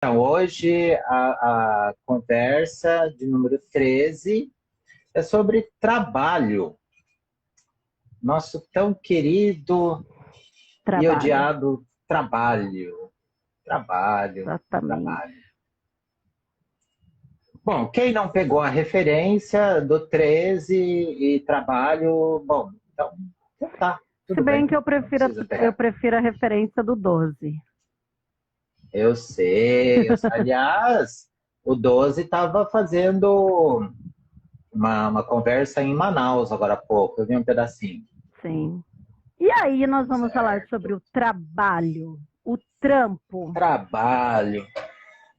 Então, hoje a conversa de número 13 é sobre trabalho. Nosso tão querido e Trabalho, odiado trabalho. Trabalho, exatamente. trabalho. Bom, quem não pegou a referência do 13 e trabalho, bom, então tá, Se tudo bem bem, que eu não prefiro, precisa eu pegar. prefiro a referência do 12. Eu sei, aliás, o 12 estava fazendo uma conversa em Manaus agora há pouco, eu vi um pedacinho. Sim. E aí nós vamos falar sobre Certo. o trabalho, o trampo. Trabalho.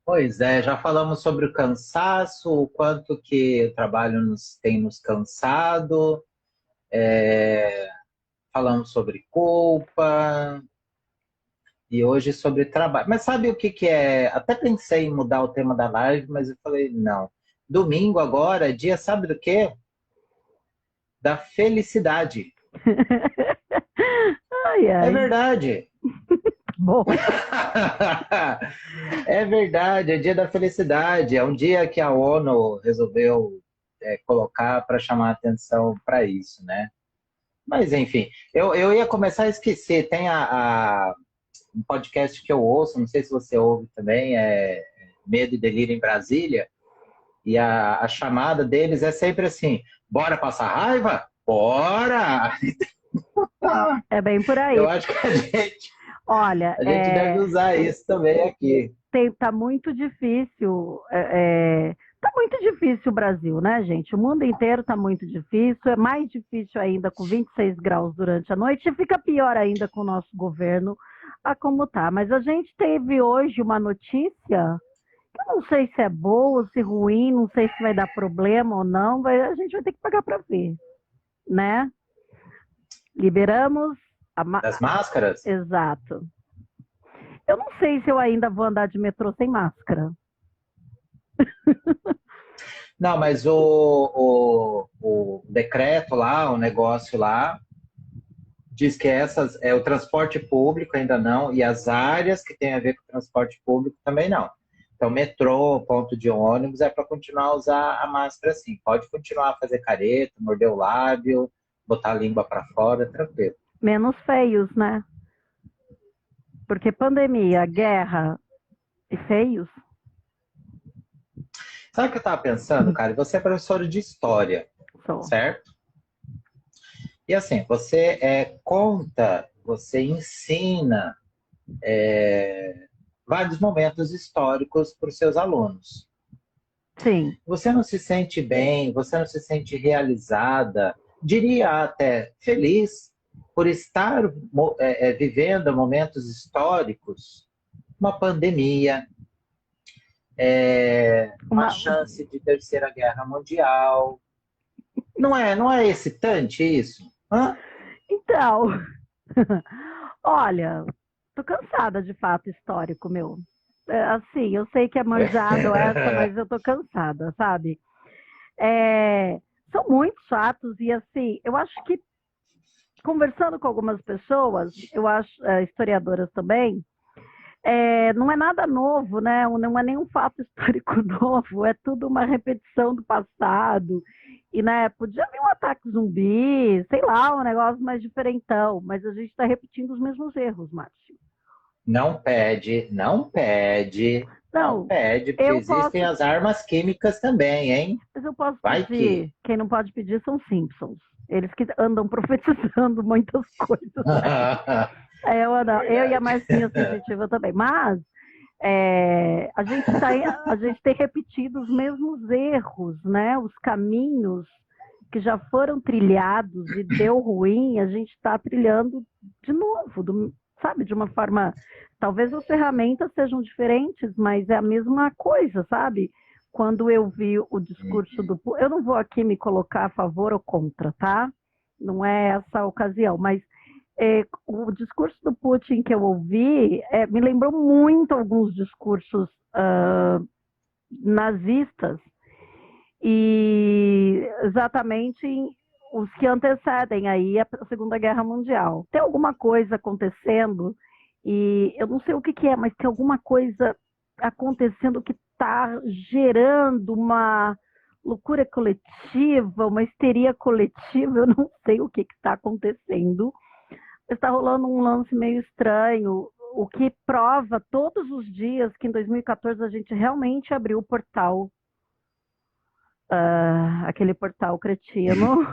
Pois é, já falamos sobre o cansaço, o quanto que o trabalho tem nos cansado, falamos sobre culpa e hoje sobre trabalho. Mas sabe o que que é? Até pensei em mudar o tema da live, mas eu falei, não. Domingo agora é dia, sabe do quê? Da felicidade. Ai, É ai. verdade. Bom, É verdade, é dia da felicidade. É um dia que a ONU resolveu colocar para chamar atenção para isso, né? Mas, enfim, eu ia começar a esquecer. Tem um podcast que eu ouço, não sei se você ouve também, é Medo e Delírio em Brasília, e a chamada deles é sempre assim: bora passar raiva? Bora! é bem por Eu aí. acho que Olha, a gente deve usar isso também aqui. tá muito difícil. Tá muito difícil o Brasil, né, gente? O mundo inteiro tá muito difícil. É mais difícil ainda com 26 graus durante a noite e fica pior ainda com o nosso governo a como tá. Mas a gente teve hoje uma notícia que eu não sei se é boa ou se ruim, não sei se vai dar problema ou não, a gente vai ter que pagar para ver, né? Liberamos a Das máscaras? exato. Eu não sei se eu ainda vou andar de metrô sem máscara. Não, mas o decreto lá, o negócio lá, diz que essas é o transporte público ainda não, e as áreas que têm a ver com o transporte público também não. Então, metrô, ponto de ônibus, é para continuar a usar a máscara assim. Pode continuar a fazer careta, morder o lábio, botar a língua para fora, tranquilo. Menos feios, né? Porque pandemia, guerra e feios. Sabe o que eu estava pensando, cara? Você é professor de história, Só. certo? E assim, você conta, você ensina vários momentos históricos para os seus alunos. Sim. Você não se sente bem, você não se sente realizada, diria até feliz por estar vivendo momentos históricos, uma pandemia, uma Uma... chance de terceira guerra mundial. Não é excitante isso? Hã? Então, olha, tô cansada de fato histórico, meu. Assim, eu sei que é manjado essa, mas eu tô cansada, sabe? É, são muitos fatos e assim, eu acho que conversando com algumas pessoas, eu acho, historiadoras também, não é nada novo, né? Não é nenhum fato histórico novo, é tudo uma repetição do passado. E, né, podia vir um ataque zumbi, sei lá, um negócio mais diferentão, mas a gente está repetindo os mesmos erros, Márcio. Não pede, não pede, não Não, pede, porque eu existem posso, as armas químicas também, hein? mas eu posso Vai que. pedir. Quem não pode pedir são Simpsons. Eles que andam profetizando muitas coisas aí. Eu e a Verdade. Marcinha Sensitiva também. Mas a gente tem repetido os mesmos erros, né? Os caminhos que já foram trilhados e deu ruim, a gente está trilhando de novo, sabe? De uma forma. Talvez as ferramentas sejam diferentes, mas é a mesma coisa, sabe? Quando eu vi o discurso do. Eu não vou aqui me colocar a favor ou contra, tá? Não é essa a ocasião, mas o discurso do Putin que eu ouvi me lembrou muito alguns discursos nazistas e exatamente os que antecedem aí a Segunda Guerra Mundial. Tem alguma coisa acontecendo e eu não sei o que, que é, mas tem alguma coisa acontecendo que está gerando uma loucura coletiva, uma histeria coletiva, eu não sei o que está acontecendo. Está rolando um lance meio estranho, o que prova todos os dias que em 2014 a gente realmente abriu o portal, aquele portal cretino,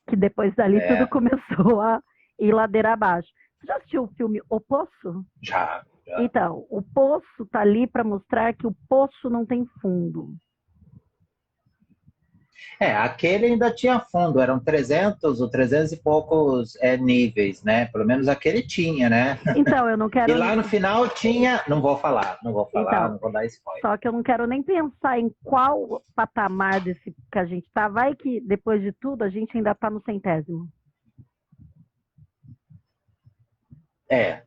que depois dali tudo É, começou a ir ladeira abaixo. Você já assistiu o filme O Poço? já, já. Então, o poço está ali para mostrar que o poço não tem fundo. Aquele ainda tinha fundo, eram 300 ou 300 e poucos níveis, né? Pelo menos aquele tinha, né? Então, eu não E quero. lá no final tinha. Não Então, vou dar spoiler. só que eu não quero nem pensar em qual patamar desse que a gente está. Vai que, depois de tudo, a gente ainda está no centésimo. É,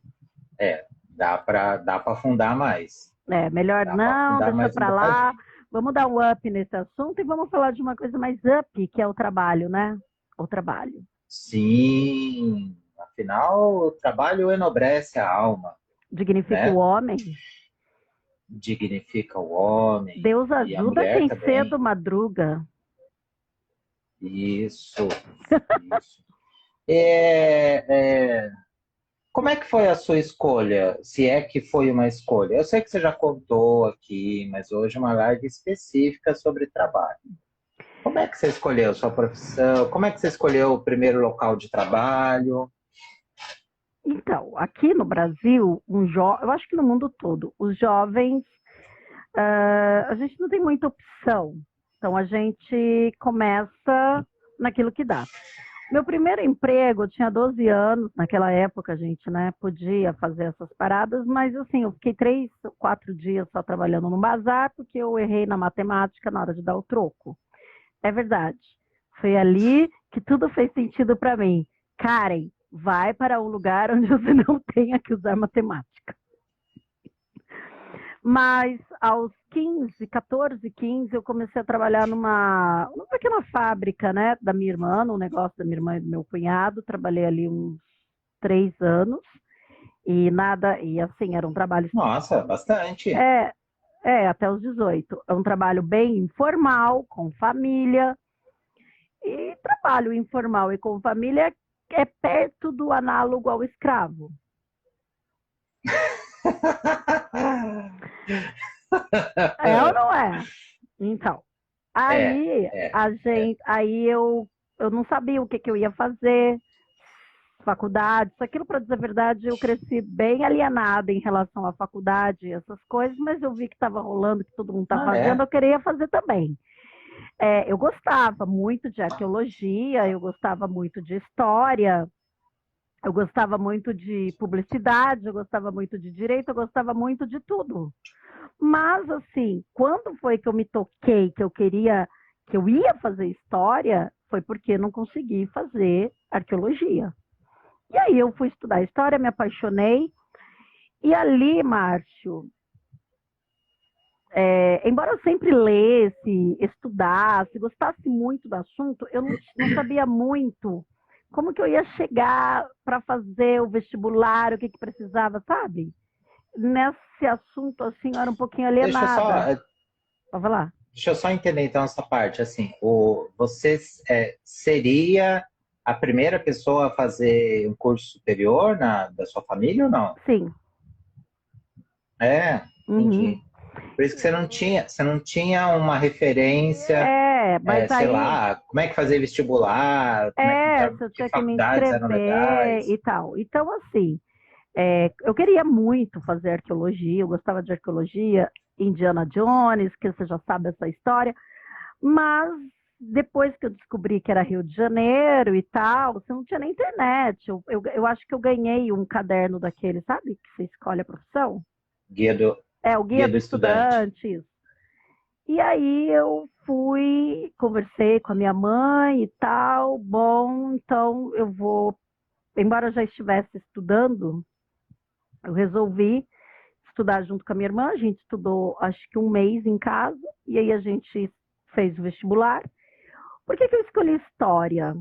dá para afundar mais. Melhor Dá para não, afundar deixa mais um para lá. bocadinho. Vamos dar um up nesse assunto e vamos falar de uma coisa mais up, que é o trabalho, né? O trabalho. Sim, afinal, o trabalho enobrece a alma, Dignifica o né? homem. Dignifica o homem Deus e a ajuda mulher quem também. cedo madruga. Isso, isso. É, é, Como é que foi a sua escolha? Se é que foi uma escolha? Eu sei que você já contou aqui, mas hoje é uma live específica sobre trabalho. Como é que você escolheu sua profissão? Como é que você escolheu o primeiro local de trabalho? Então, aqui no Brasil, eu acho que no mundo todo, os jovens, a gente não tem muita opção. Então, a gente começa naquilo que dá. Meu primeiro emprego, eu tinha 12 anos, naquela época a gente, né, podia fazer essas paradas, mas assim, eu fiquei 3, 4 dias só trabalhando no bazar, porque eu errei na matemática na hora de dar o troco. É verdade. Foi ali que tudo fez sentido para mim. Karen, vai para um lugar onde você não tenha que usar matemática. Mas aos 15, 14, 15, eu comecei a trabalhar numa pequena fábrica, né, da minha irmã, no negócio da minha irmã e do meu cunhado. Trabalhei ali uns 3 anos e nada, e assim, era um trabalho. Nossa, bastante. É, até os 18. É um trabalho bem informal, com família. E trabalho informal e com família é perto do análogo ao escravo. É ou não é? Então, É, aí é, a é. gente, aí eu não sabia o que, que eu ia fazer, faculdade, isso aquilo, para dizer a verdade, eu cresci bem alienada em relação à faculdade, essas coisas, mas eu vi que estava rolando, que todo mundo está Ah, fazendo, é? eu queria fazer também. Eu gostava muito de arqueologia, eu gostava muito de história, eu gostava muito de publicidade, eu gostava muito de direito, eu gostava muito de tudo. Mas, assim, quando foi que eu me toquei que eu ia fazer história, foi porque eu não consegui fazer arqueologia. E aí eu fui estudar história, me apaixonei. E ali, Márcio, embora eu sempre lesse, estudasse, gostasse muito do assunto, eu não sabia muito como que eu ia chegar para fazer o vestibular, o que, que precisava, sabe? Nesse assunto, assim, eu era um pouquinho Deixa eu só, alienada. Pode falar? deixa eu só entender então essa parte. Assim, você seria a primeira pessoa a fazer um curso superior da sua família ou não? Sim. Uhum. Entendi. Por isso que você não tinha uma referência, Mas sei aí, lá, como é que fazer vestibular, se eu que tinha que me faculdades eram inscrever legais. e tal. Então, assim, eu queria muito fazer arqueologia, eu gostava de arqueologia, Indiana Jones, que você já sabe essa história, mas depois que eu descobri que era Rio de Janeiro e tal, você não tinha nem internet. Eu acho que eu ganhei um caderno daquele, sabe? Que você escolhe a profissão. Guia do, O Guia guia do do estudante. Estudante, isso. E aí eu fui, conversei com a minha mãe e tal. Bom, então eu vou, embora eu já estivesse estudando, eu resolvi estudar junto com a minha irmã. A gente estudou acho que um mês em casa, e aí a gente fez o vestibular. Por que que eu escolhi história?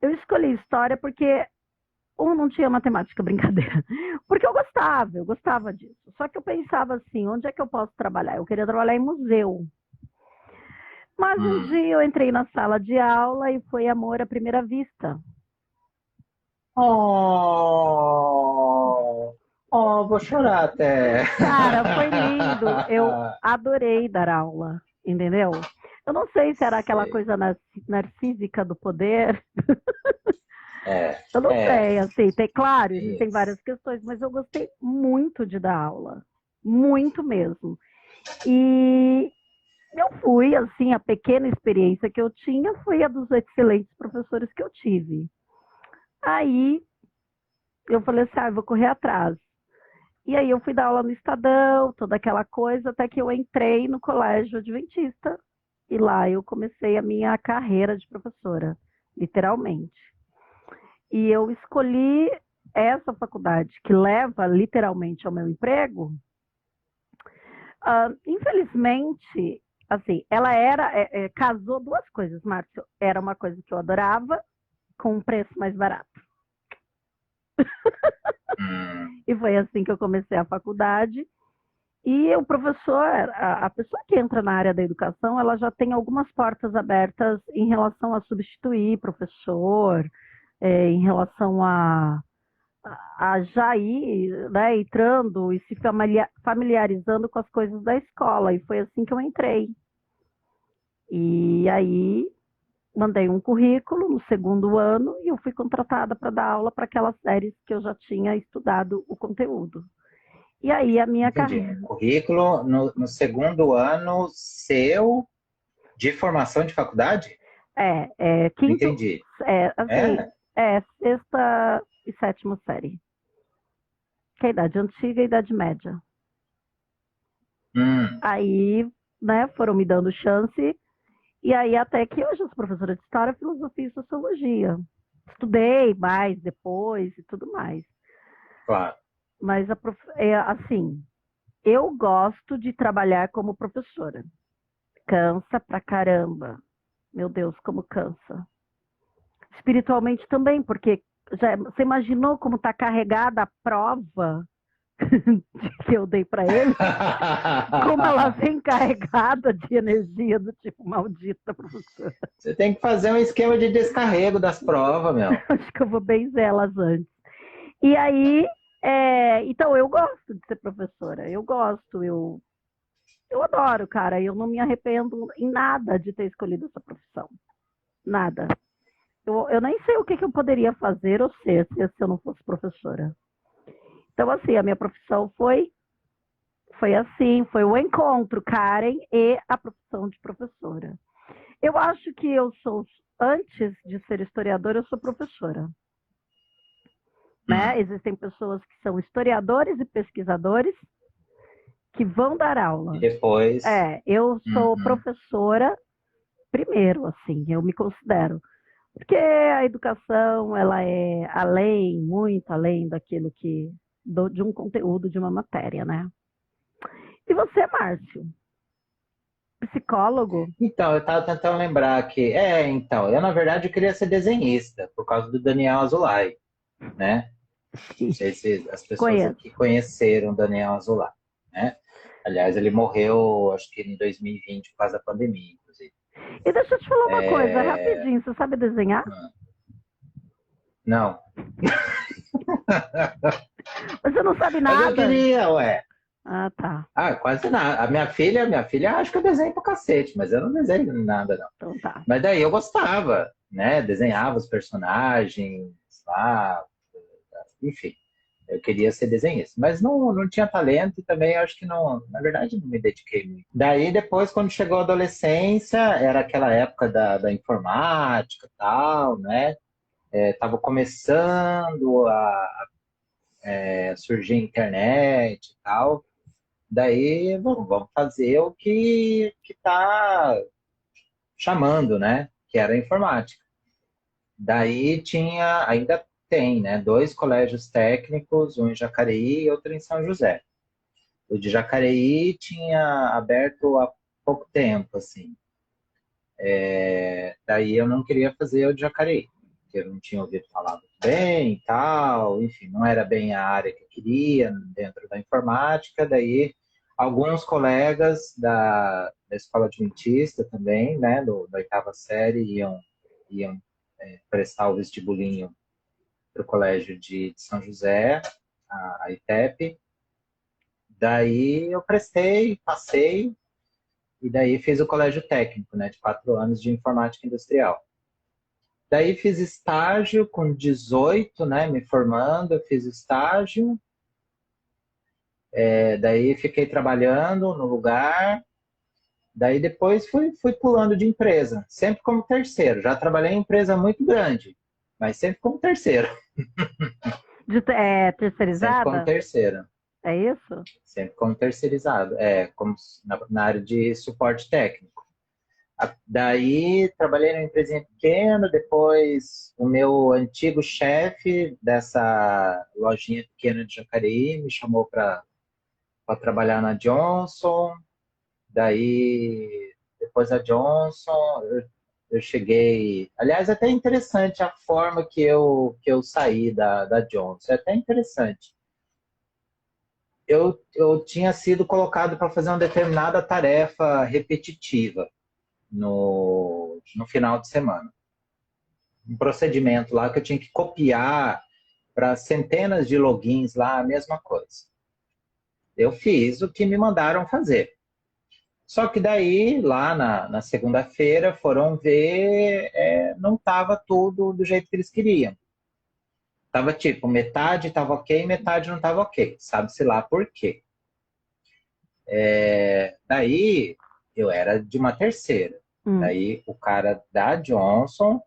Eu escolhi história porque ou não tinha matemática, brincadeira. Porque eu gostava disso. Só que eu pensava assim, onde é que eu posso trabalhar? Eu queria trabalhar em museu. Mas um Hum. dia eu entrei na sala de aula e foi amor à primeira vista. Oh, oh, vou chorar até. Cara, foi lindo. Eu adorei dar aula, entendeu? Eu não sei se era aquela Sei. coisa narcísica do poder. É, Eu não é, sei, assim, claro, tem existem isso. várias questões, mas eu gostei muito de dar aula. Muito mesmo. E eu fui, assim, a pequena experiência que eu tinha foi a dos excelentes professores que eu tive. Aí eu falei assim, eu vou correr atrás. E aí eu fui dar aula no Estadão, toda aquela coisa, até que eu entrei no colégio adventista. E lá eu comecei a minha carreira de professora, literalmente. E eu escolhi essa faculdade, que leva literalmente ao meu emprego. Infelizmente, assim, ela casou duas coisas, Márcio. Era uma coisa que eu adorava, com um preço mais barato. Hum, E foi assim que eu comecei a faculdade. E o professor, a pessoa que entra na área da educação, ela já tem algumas portas abertas em relação a substituir professor, em relação a já ir, né, entrando e se familiarizando com as coisas da escola. E foi assim que eu entrei. E aí mandei um currículo no segundo ano e eu fui contratada para dar aula para aquelas séries que eu já tinha estudado o conteúdo. E aí a minha entendi. Um carreira currículo no segundo ano seu de formação de faculdade? quinto, Entendi. assim, É? sexta e sétima série, que é a idade antiga e a idade média. Hum, Aí, né, foram me dando chance, e aí até que hoje eu sou professora de História, Filosofia e Sociologia. Estudei mais depois e tudo mais. claro. Mas, assim, eu gosto de trabalhar como professora. Cansa pra caramba. Meu Deus, como cansa. Espiritualmente também, porque você imaginou como está carregada a prova que eu dei para ele? Como ela vem carregada de energia do tipo maldita, professora. Você tem que fazer um esquema de descarrego das provas, meu. Acho que eu vou benzer elas antes. E aí, então eu gosto de ser professora. Eu gosto, eu adoro, cara. Eu não me arrependo em nada de ter escolhido essa profissão. Nada. Eu nem sei o que eu poderia fazer ou ser se eu não fosse professora. Então, assim, a minha profissão foi assim, foi o encontro, Karen, e a profissão de professora. Eu acho que antes de ser historiadora, eu sou professora. Né? Hum, Existem pessoas que são historiadores e pesquisadores que vão dar e aula. depois. Eu sou Uhum. professora primeiro, assim, eu me considero. Porque a educação, ela é além, muito além daquilo de um conteúdo de uma matéria, né? E você, Márcio? Psicólogo? Então, eu estava tentando lembrar que. Então, eu na verdade eu queria ser desenhista, por causa do Daniel Azulay, né? Não sei se as pessoas Conheço. aqui conheceram o Daniel Azulay, né? Aliás, ele morreu, acho que em 2020, por causa da pandemia, inclusive. E deixa eu te falar uma coisa, É, rapidinho. Você sabe desenhar? Não. Você não sabe Mas eu nada? queria, ué. Ah, tá. Ah, quase nada. A minha filha acho que eu desenho pra cacete, mas eu não desenho nada, não. Então tá. Mas daí eu gostava, né? Desenhava os personagens lá, enfim. Eu queria ser desenhista, mas não tinha talento e também acho que não, na verdade, não me dediquei muito. Daí depois, quando chegou a adolescência, era aquela época da informática e tal, né? Tava começando a surgir a internet e tal. Daí, vamos fazer o que tá chamando, né? Que era a informática. Daí tinha, ainda tem, né? Dois colégios técnicos, um em Jacareí e outro em São José. O de Jacareí tinha aberto há pouco tempo, assim. Daí eu não queria fazer o de Jacareí. que eu não tinha ouvido falar muito bem e tal, enfim, não era bem a área que eu queria dentro da informática, daí alguns colegas da escola adventista também, né, da oitava série, iam prestar o vestibulinho para o colégio de São José, a ITEP, daí eu prestei, passei, e daí fiz o colégio técnico, né, de 4 anos de informática industrial. Daí fiz estágio com 18, né, me formando, eu fiz estágio, daí fiquei trabalhando no lugar, daí depois fui pulando de empresa, sempre como terceiro. Já trabalhei em empresa muito grande, mas sempre como terceiro. Sempre como Terceirizada? terceiro. É isso? Sempre como terceirizado, como na área de suporte técnico. Daí trabalhei numa empresinha pequena, depois o meu antigo chefe dessa lojinha pequena de Jacareí me chamou para trabalhar na Johnson. Daí, depois da Johnson, eu cheguei. Aliás, é até interessante a forma que eu saí da Johnson. É até interessante. Eu tinha sido colocado para fazer uma determinada tarefa repetitiva no final de semana. Um procedimento lá que eu tinha que copiar para centenas de logins lá, a mesma coisa. Eu fiz o que me mandaram fazer. Só que daí, lá na segunda-feira, foram ver, não estava tudo do jeito que eles queriam. Tava tipo, metade estava ok, metade não estava ok. Sabe-se lá por quê. Daí, eu era de uma terceira. Daí, o cara da Johnson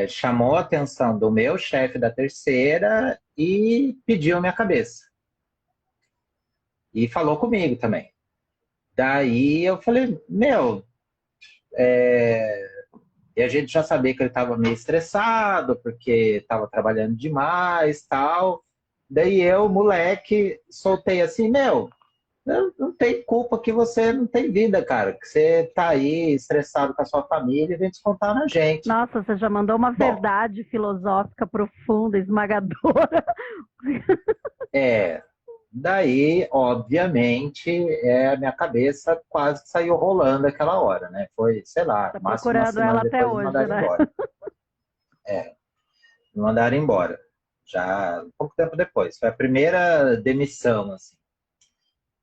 chamou a atenção do meu chefe da terceira e pediu minha cabeça. E falou comigo também. Daí, eu falei, meu, e a gente já sabia que ele estava meio estressado, porque estava trabalhando demais, tal. Daí eu, moleque, soltei assim, meu, não tem culpa que você não tem vida, cara. Que você tá aí estressado com a sua família e vem descontar na gente. Nossa, você já mandou uma Bom, verdade filosófica profunda, esmagadora. é. Daí, obviamente, a minha cabeça quase que saiu rolando aquela hora, né? Foi, sei lá, Tá no máximo uma procurando ela semana até depois de me hoje, mandarem né? embora. Me mandaram embora. Já pouco tempo depois. Foi a primeira demissão, assim.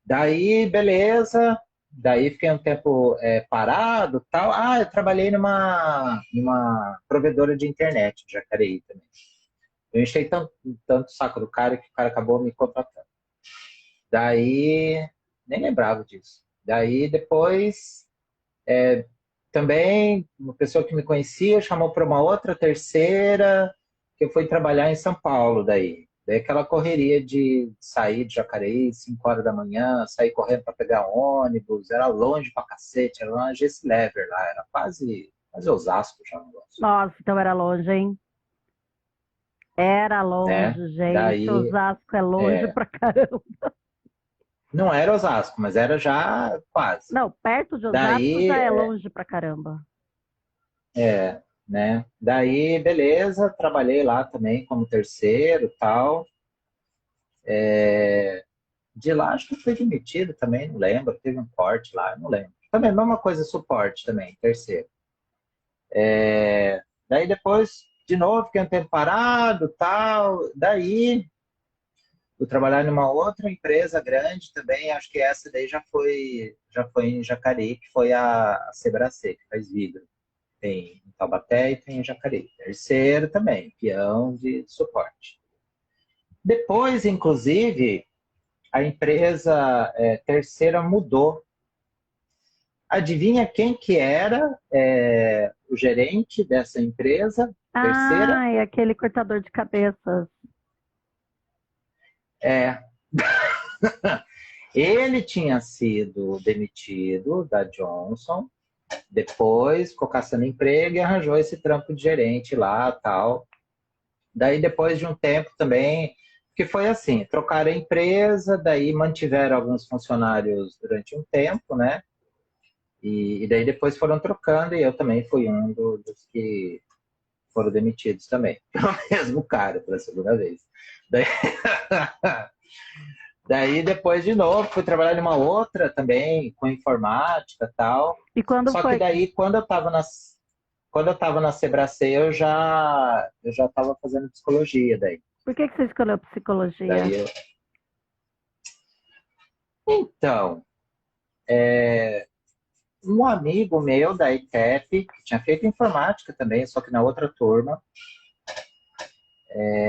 Daí, beleza. Daí fiquei um tempo parado, tal. Ah, eu trabalhei numa provedora de internet, de Jacareí também. Eu enchei tanto o saco do cara que o cara acabou me contratando. Daí, nem lembrava disso. Daí, depois, também, uma pessoa que me conhecia chamou para uma outra terceira, que eu fui trabalhar em São Paulo daí. Daí aquela correria de sair de Jacareí, 5 horas da manhã, sair correndo para pegar ônibus, era longe pra cacete, era uma Gesslever lá, era quase Osasco já o negócio, Nossa, então era longe, hein? Era né? longe, gente. Daí, Osasco é longe pra caramba. não era Osasco, mas era já quase. Não, perto de Osasco Daí, já é longe pra caramba. né? Daí, beleza, trabalhei lá também como terceiro e tal. De lá, acho que fui demitido também, não lembro. Teve um corte lá, não lembro. Também, mesma coisa, suporte também, terceiro. Daí depois, de novo, fiquei um tempo parado, tal. Daí, fui trabalhar numa outra empresa grande também, acho que essa daí já foi em Jacareí, que foi a Sebracê, que faz vidro. Tem em Taubaté e tem em Jacareí. Terceiro também, peão de suporte. Depois, inclusive, a empresa terceira mudou. Adivinha quem que era o gerente dessa empresa terceira? Ah, é aquele cortador de cabeças. É, ele tinha sido demitido da Johnson, depois ficou caçando emprego e arranjou esse trampo de gerente lá, tal. Daí depois de um tempo também, que foi assim, trocaram a empresa, daí mantiveram alguns funcionários durante um tempo, né? E daí depois foram trocando e eu também fui um dos que foram demitidos também, pelo mesmo cara, pela segunda vez. Daí, daí depois de novo, fui trabalhar em uma outra também, com informática e tal. E quando Só que foi? daí, quando eu estava na Sebracê, eu já estava fazendo psicologia daí. Por que você escolheu psicologia? Daí então, um amigo meu da ITEP, que tinha feito informática também, só que na outra turma,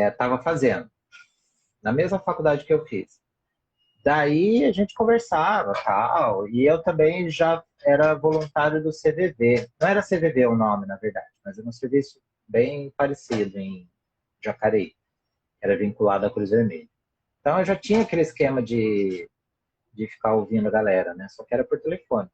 estava fazendo, na mesma faculdade que eu fiz. Daí a gente conversava, tal, e eu também já era voluntário do CVV. Não era CVV o nome, na verdade, mas era um serviço bem parecido em Jacareí. Era vinculado à Cruz Vermelha. Então eu já tinha aquele esquema de ficar ouvindo a galera, né? Só que era por telefone.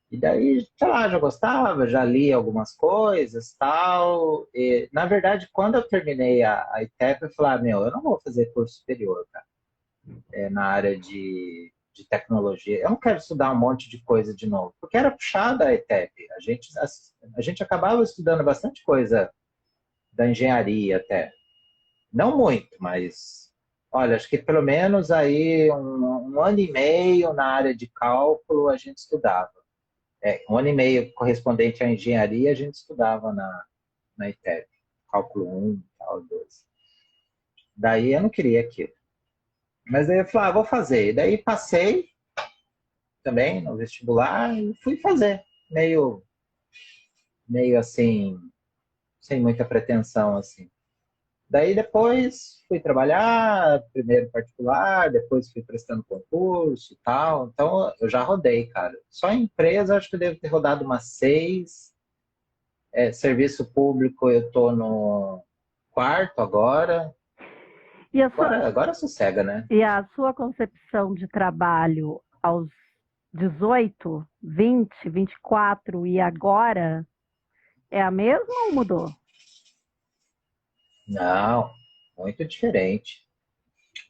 E daí, sei lá, já gostava, já li algumas coisas, tal. E, na verdade, quando eu terminei a ITEP, eu falei, meu, eu não vou fazer curso superior, cara, na área de tecnologia. Eu não quero estudar um monte de coisa de novo, porque era puxada a ITEP. A gente acabava estudando bastante coisa da engenharia até. Não muito, mas olha, acho que pelo menos aí um ano e meio na área de cálculo a gente estudava. Um ano e meio correspondente à engenharia a gente estudava na ITEP. Cálculo um, cálculo 2. Daí eu não queria aquilo. Mas daí eu falei, vou fazer. E daí passei também no vestibular e fui fazer. Meio assim, sem muita pretensão, assim. Daí depois fui trabalhar, primeiro particular, depois fui prestando concurso e tal. Então eu já rodei, cara. Só em empresa acho que eu devo ter rodado umas 6. Serviço público eu tô no quarto agora. E a sua, Agora sossega, né? e a sua concepção de trabalho aos 18, 20, 24 e agora é a mesma ou mudou? Não, muito diferente.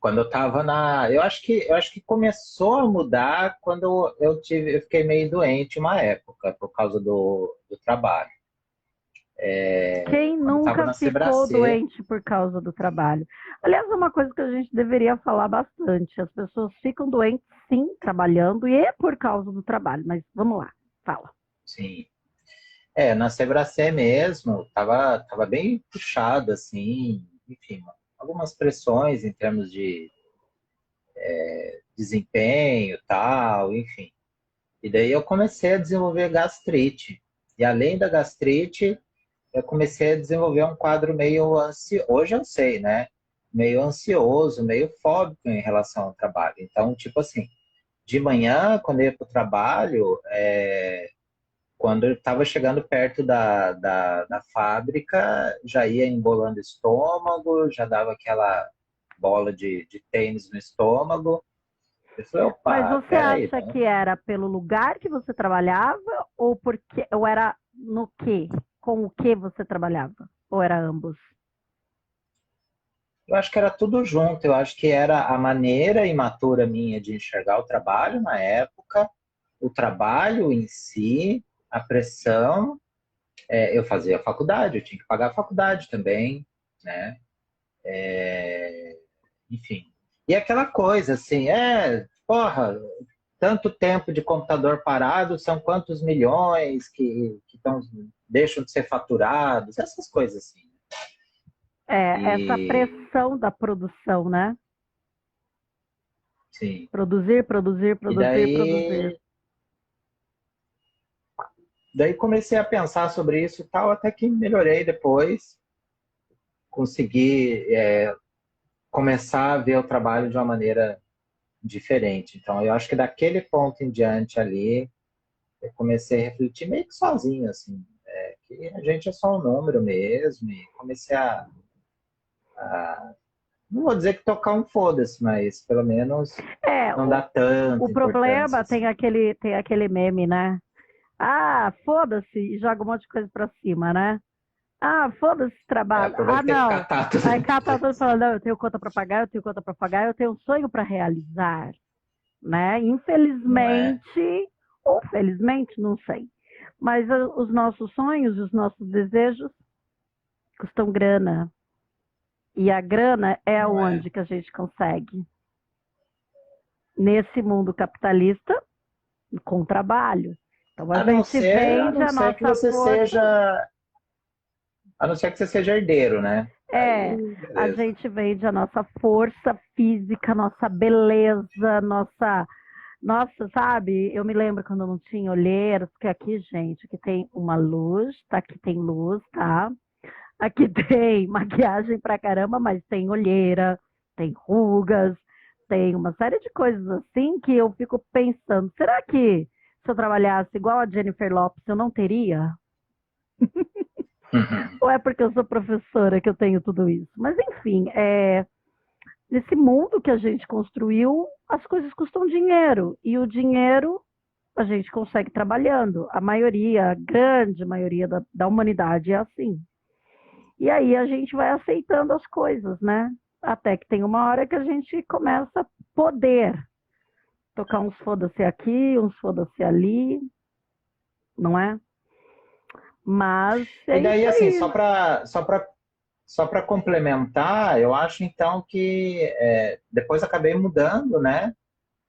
Quando eu tava na. Eu acho que começou a mudar quando eu fiquei meio doente uma época, por causa do trabalho. Quem Quando eu tava nunca na ficou Sebracê, doente por causa do trabalho? Aliás, é uma coisa que a gente deveria falar bastante. As pessoas ficam doentes, sim, trabalhando, e é por causa do trabalho. Mas vamos lá, fala. sim. Na Sebracê mesmo, tava bem puxado, assim, enfim, algumas pressões em termos de desempenho, tal, enfim. E daí eu comecei a desenvolver gastrite. E além da gastrite, eu comecei a desenvolver um quadro meio ansioso. Hoje eu sei, né? Meio ansioso, meio fóbico em relação ao trabalho. Então, tipo assim, de manhã, quando eu ia para o trabalho, quando eu estava chegando perto da fábrica, já ia embolando o estômago, já dava aquela bola de tênis no estômago. Eu falei, Mas opa, você peraí, acha não. que era pelo lugar que você trabalhava ou era no quê? Com o que você trabalhava? Ou era ambos? Eu acho que era tudo junto. Eu acho que era a maneira imatura minha de enxergar o trabalho na época, o trabalho em si, a pressão. Eu fazia faculdade, eu tinha que pagar a faculdade também, né? Enfim. E aquela coisa, assim, porra, tanto tempo de computador parado, são quantos milhões que deixam de ser faturados, essas coisas assim. Essa E, pressão da produção, né? sim. Produzir, produzir, E produzir, produzir. daí comecei a pensar sobre isso e tal, até que melhorei depois, consegui começar a ver o trabalho de uma maneira diferente. Então, eu acho que daquele ponto em diante ali, eu comecei a refletir meio que sozinho, assim, que a gente é só um número mesmo, e comecei não vou dizer que tocar um foda-se, mas pelo menos É, não dá o tanta importância, problema assim. tem aquele meme, né? Ah, foda-se, e joga um monte de coisa pra cima, né? Ah, foda-se esse O trabalho. problema Ah, é que tem que não. catar tudo. Aí cá tá todo falando, não, eu tenho conta pra pagar, eu tenho conta pra pagar, eu tenho um sonho pra realizar, né? Não é? Infelizmente, ou felizmente, não sei. Mas os nossos sonhos, os nossos desejos custam grana. E a grana é Não é? aonde que a gente consegue? Nesse mundo capitalista, com trabalho. Então a gente A vende não a ser que nossa você força. seja, a não ser que você seja herdeiro, né? É, Aí, a beleza. gente vende a nossa força física, nossa beleza, nossa, sabe? Eu me lembro quando eu não tinha olheiras, porque aqui, gente, aqui tem uma luz, tá? Aqui tem luz, tá? Aqui tem maquiagem pra caramba, mas tem olheira, tem rugas, tem uma série de coisas assim que eu fico pensando, será que se eu trabalhasse igual a Jennifer Lopez, eu não teria? Ou é porque eu sou professora que eu tenho tudo isso? Mas enfim, nesse mundo que a gente construiu, as coisas custam dinheiro. E o dinheiro a gente consegue trabalhando. A maioria, a grande maioria da humanidade é assim. E aí a gente vai aceitando as coisas, né? Até que tem uma hora que a gente começa a poder tocar uns foda-se aqui, uns foda-se ali, não é? Mas E é daí, isso assim, aí. só para complementar, eu acho então que depois acabei mudando, né?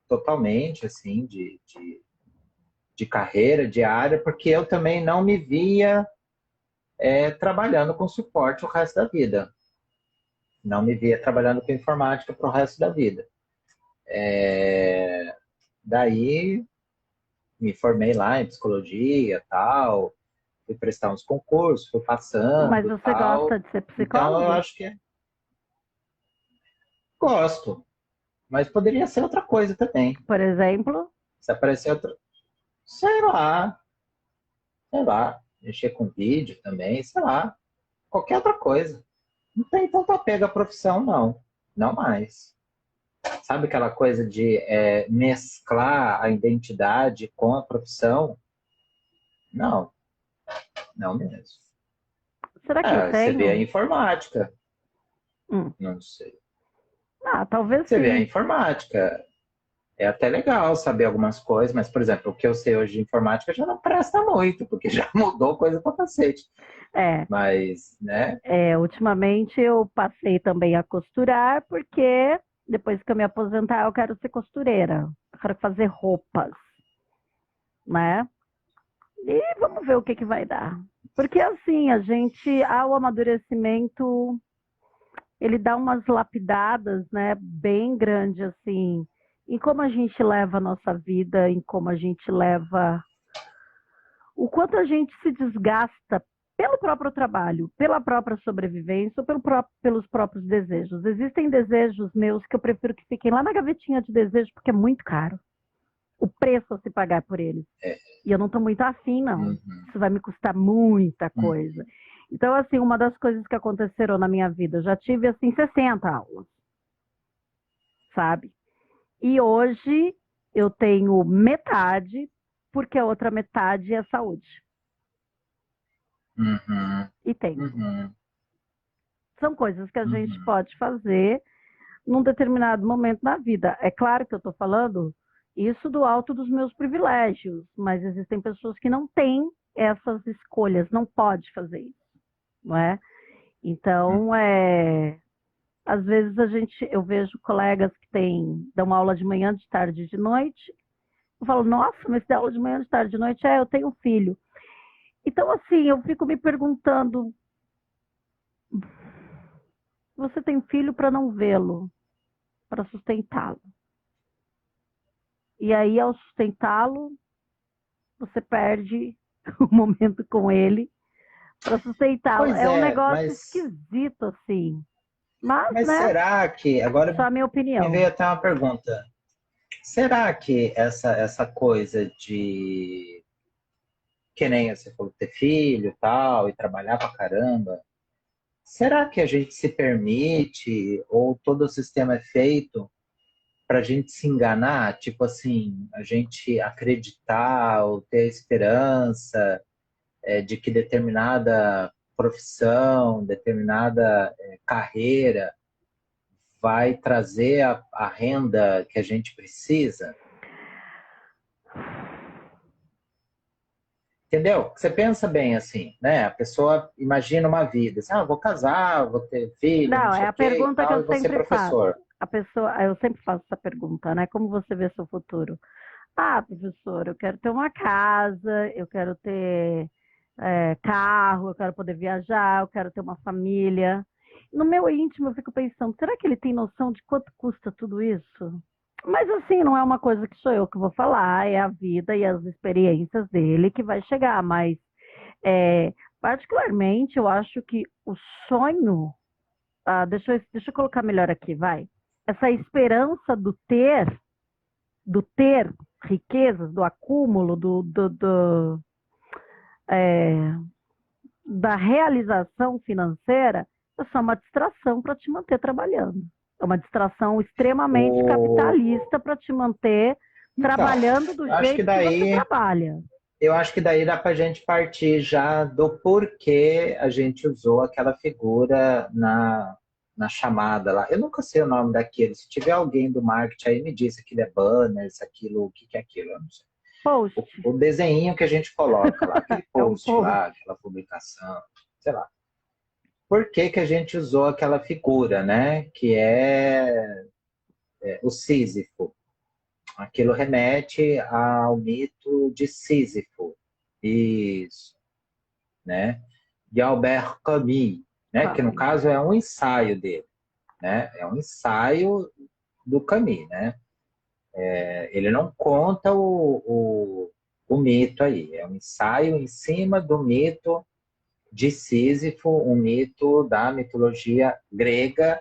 Totalmente, assim, de carreira, de área, porque eu também não me via trabalhando com suporte o resto da vida. Não me via trabalhando com informática para o resto da vida. Daí me formei lá em psicologia, tal, fui prestar uns concursos, fui Mas passando, você gosta tal. de ser Então eu psicólogo? acho que gosto, mas poderia ser outra coisa também. Por exemplo? Se aparecer outra, sei sei lá, mexer com vídeo também, sei lá, qualquer outra coisa. Não tem tanto apego à profissão, não. Não mais. Sabe aquela coisa de mesclar a identidade com a profissão? Não, não mesmo. Será que eu Você vê a tenho? informática, Hum. não sei. Ah, talvez Você vê a sim. informática, é até legal saber algumas coisas, mas, por exemplo, o que eu sei hoje de informática já não presta muito, porque já mudou coisa pra cacete. É, Mas, né? ultimamente eu passei também a costurar, porque depois que eu me aposentar, eu quero ser costureira. Eu quero fazer roupas, né? E vamos ver o que vai dar. Porque assim, a gente, ao amadurecimento, ele dá umas lapidadas, né, bem grande assim, em como a gente leva a nossa vida, em como a gente leva, o quanto a gente se desgasta pelo próprio trabalho, pela própria sobrevivência ou pelos próprios desejos. Existem desejos meus que eu prefiro que fiquem lá na gavetinha de desejo porque é muito caro. O preço a se pagar por eles. É, E eu não estou muito afim, não. uhum, Isso vai me custar muita coisa. uhum, Então, assim, uma das coisas que aconteceram na minha vida, eu já tive, assim, 60 aulas, sabe? E hoje eu tenho metade, porque a outra metade é saúde uhum, e tempo. uhum, São coisas que a gente uhum. pode fazer num determinado momento na vida. É claro que eu estou falando isso do alto dos meus privilégios, mas existem pessoas que não têm essas escolhas, não pode fazer isso, não é? Então, às vezes eu vejo colegas que dão aula de manhã, de tarde e de noite. Eu falo, nossa, mas dá aula de manhã, de tarde e de noite? Eu tenho um filho. Então, assim, eu fico me perguntando, você tem filho para não vê-lo, para sustentá-lo. E aí, ao sustentá-lo, você perde o momento com ele para sustentá-lo. Pois É um é, negócio esquisito, assim. Mas, mas né, será que, agora só a minha me opinião. veio até uma pergunta, será que essa coisa de, que nem você falou, ter filho e tal, e trabalhar pra caramba, será que a gente se permite, ou todo o sistema é feito para a gente se enganar? Tipo assim, a gente acreditar ou ter a esperança de que determinada profissão, determinada carreira vai trazer a renda que a gente precisa? Entendeu? Você pensa bem assim, né? A pessoa imagina uma vida, assim, eu vou casar, vou ter filho, não Não, sei é o a quê e pergunta que tal, eu e vou ser sempre faço. professor. A pessoa, eu sempre faço essa pergunta, né? Como você vê seu futuro? Ah, professor, eu quero ter uma casa, eu quero ter carro, eu quero poder viajar, eu quero ter uma família. No meu íntimo, eu fico pensando, será que ele tem noção de quanto custa tudo isso? Mas assim, não é uma coisa que sou eu que vou falar, é a vida e as experiências dele que vai chegar. Mas, particularmente, eu acho que o sonho, deixa eu colocar melhor aqui, vai. Essa esperança do ter riquezas, do acúmulo, é, da realização financeira, é só uma distração para te manter trabalhando. É uma distração extremamente O... capitalista para te manter Então, trabalhando do eu acho que jeito que você daí, trabalha. eu acho que daí dá para a gente partir já do porquê a gente usou aquela figura na chamada lá. Eu nunca sei o nome daquele. Se tiver alguém do marketing aí, me diz aquilo é banners, aquilo, o que que é aquilo, eu não sei. Post. O desenho que a gente coloca lá, aquele É um post post. lá, aquela publicação, sei lá. Por que que a gente usou aquela figura, né? Que é o Sísifo. Aquilo remete ao mito de Sísifo. Isso, né? De Albert Camus, né? Que no Come. caso é um ensaio dele, né? É um ensaio do Camus, né? Ele não conta o mito aí, é um ensaio em cima do mito de Sísifo, um mito da mitologia grega,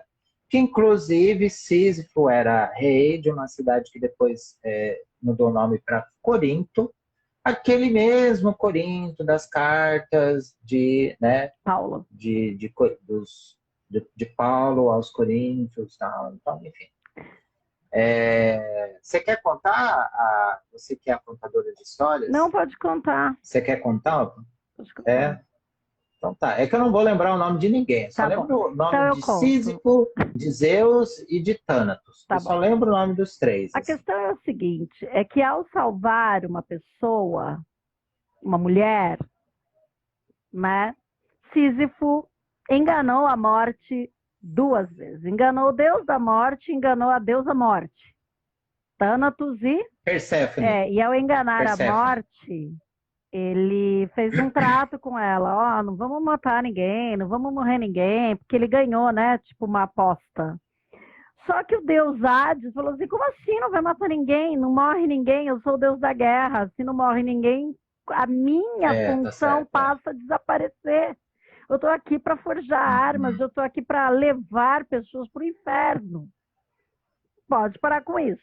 que inclusive Sísifo era rei de uma cidade que depois mudou o nome para Corinto, aquele mesmo Corinto das cartas né, Paulo. de Paulo aos Coríntios, tal. Então, enfim. Você quer contar? Você que é a contadora de Não histórias? pode contar. Você quer contar? Pode contar. É, então tá. É que eu não vou lembrar o nome de ninguém. Só Tá bom. lembro o Então nome eu de conto. Sísifo, de Zeus e de Thanatos. Tá Eu só bom. lembro o nome dos três, A assim. questão é o seguinte, é que ao salvar uma pessoa, uma mulher, né? Sísifo enganou a morte duas vezes. Enganou o deus da morte, enganou a deusa morte. Thanatos Perséfone. e ao enganar a Perséfone. morte, ele fez um trato com ela, ó, não vamos matar ninguém, não vamos morrer ninguém, porque ele ganhou, né? Tipo uma aposta. Só que o deus Hades falou assim: como assim não vai matar ninguém? Não morre ninguém, eu sou o deus da guerra. Se não morre ninguém, a minha Tá função certo. passa a desaparecer. Eu estou aqui para forjar armas, Uhum. eu estou aqui para levar pessoas para o inferno. Pode parar com isso.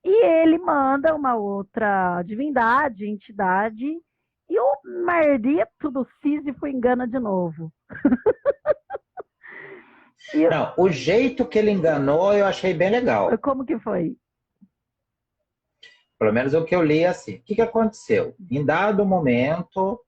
E ele manda uma outra divindade, entidade, e o maldito do Sísifo engana de novo. E Não, o jeito que ele enganou eu achei bem legal. como que foi? Pelo menos o que eu li é assim. O que que aconteceu? Em dado momento,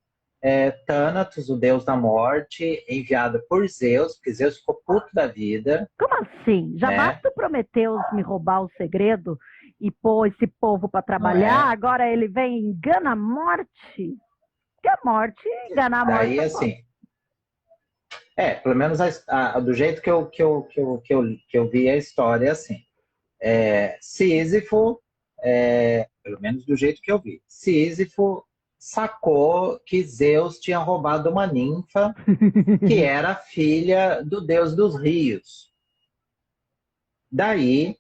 Thanatos, o deus da morte, enviado por Zeus, porque Zeus ficou puto da vida, Como assim? Já né? basta o Prometeus me roubar o segredo e pôr esse povo para Não trabalhar, é? agora ele vem e engana a morte? Que a morte, enganar a morte Daí, é fácil. assim, pelo menos do jeito que eu vi a história, é assim. Sísifo, pelo menos do jeito que eu vi, Sísifo sacou que Zeus tinha roubado uma ninfa que era filha do deus dos rios. Daí,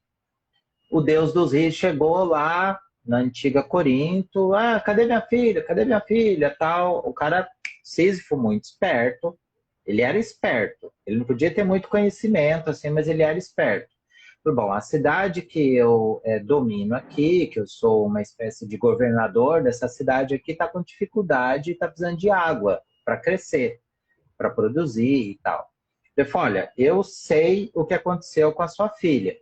o deus dos rios chegou lá na antiga Corinto, cadê minha filha? Cadê minha filha? Tal. O cara, Sísifo, muito esperto, ele era esperto. Ele não podia ter muito conhecimento, assim, mas ele era esperto. Bom, a cidade que eu domino aqui, que eu sou uma espécie de governador dessa cidade aqui, está com dificuldade e está precisando de água para crescer, para produzir e tal. Eu falei, olha, eu sei o que aconteceu com a sua filha,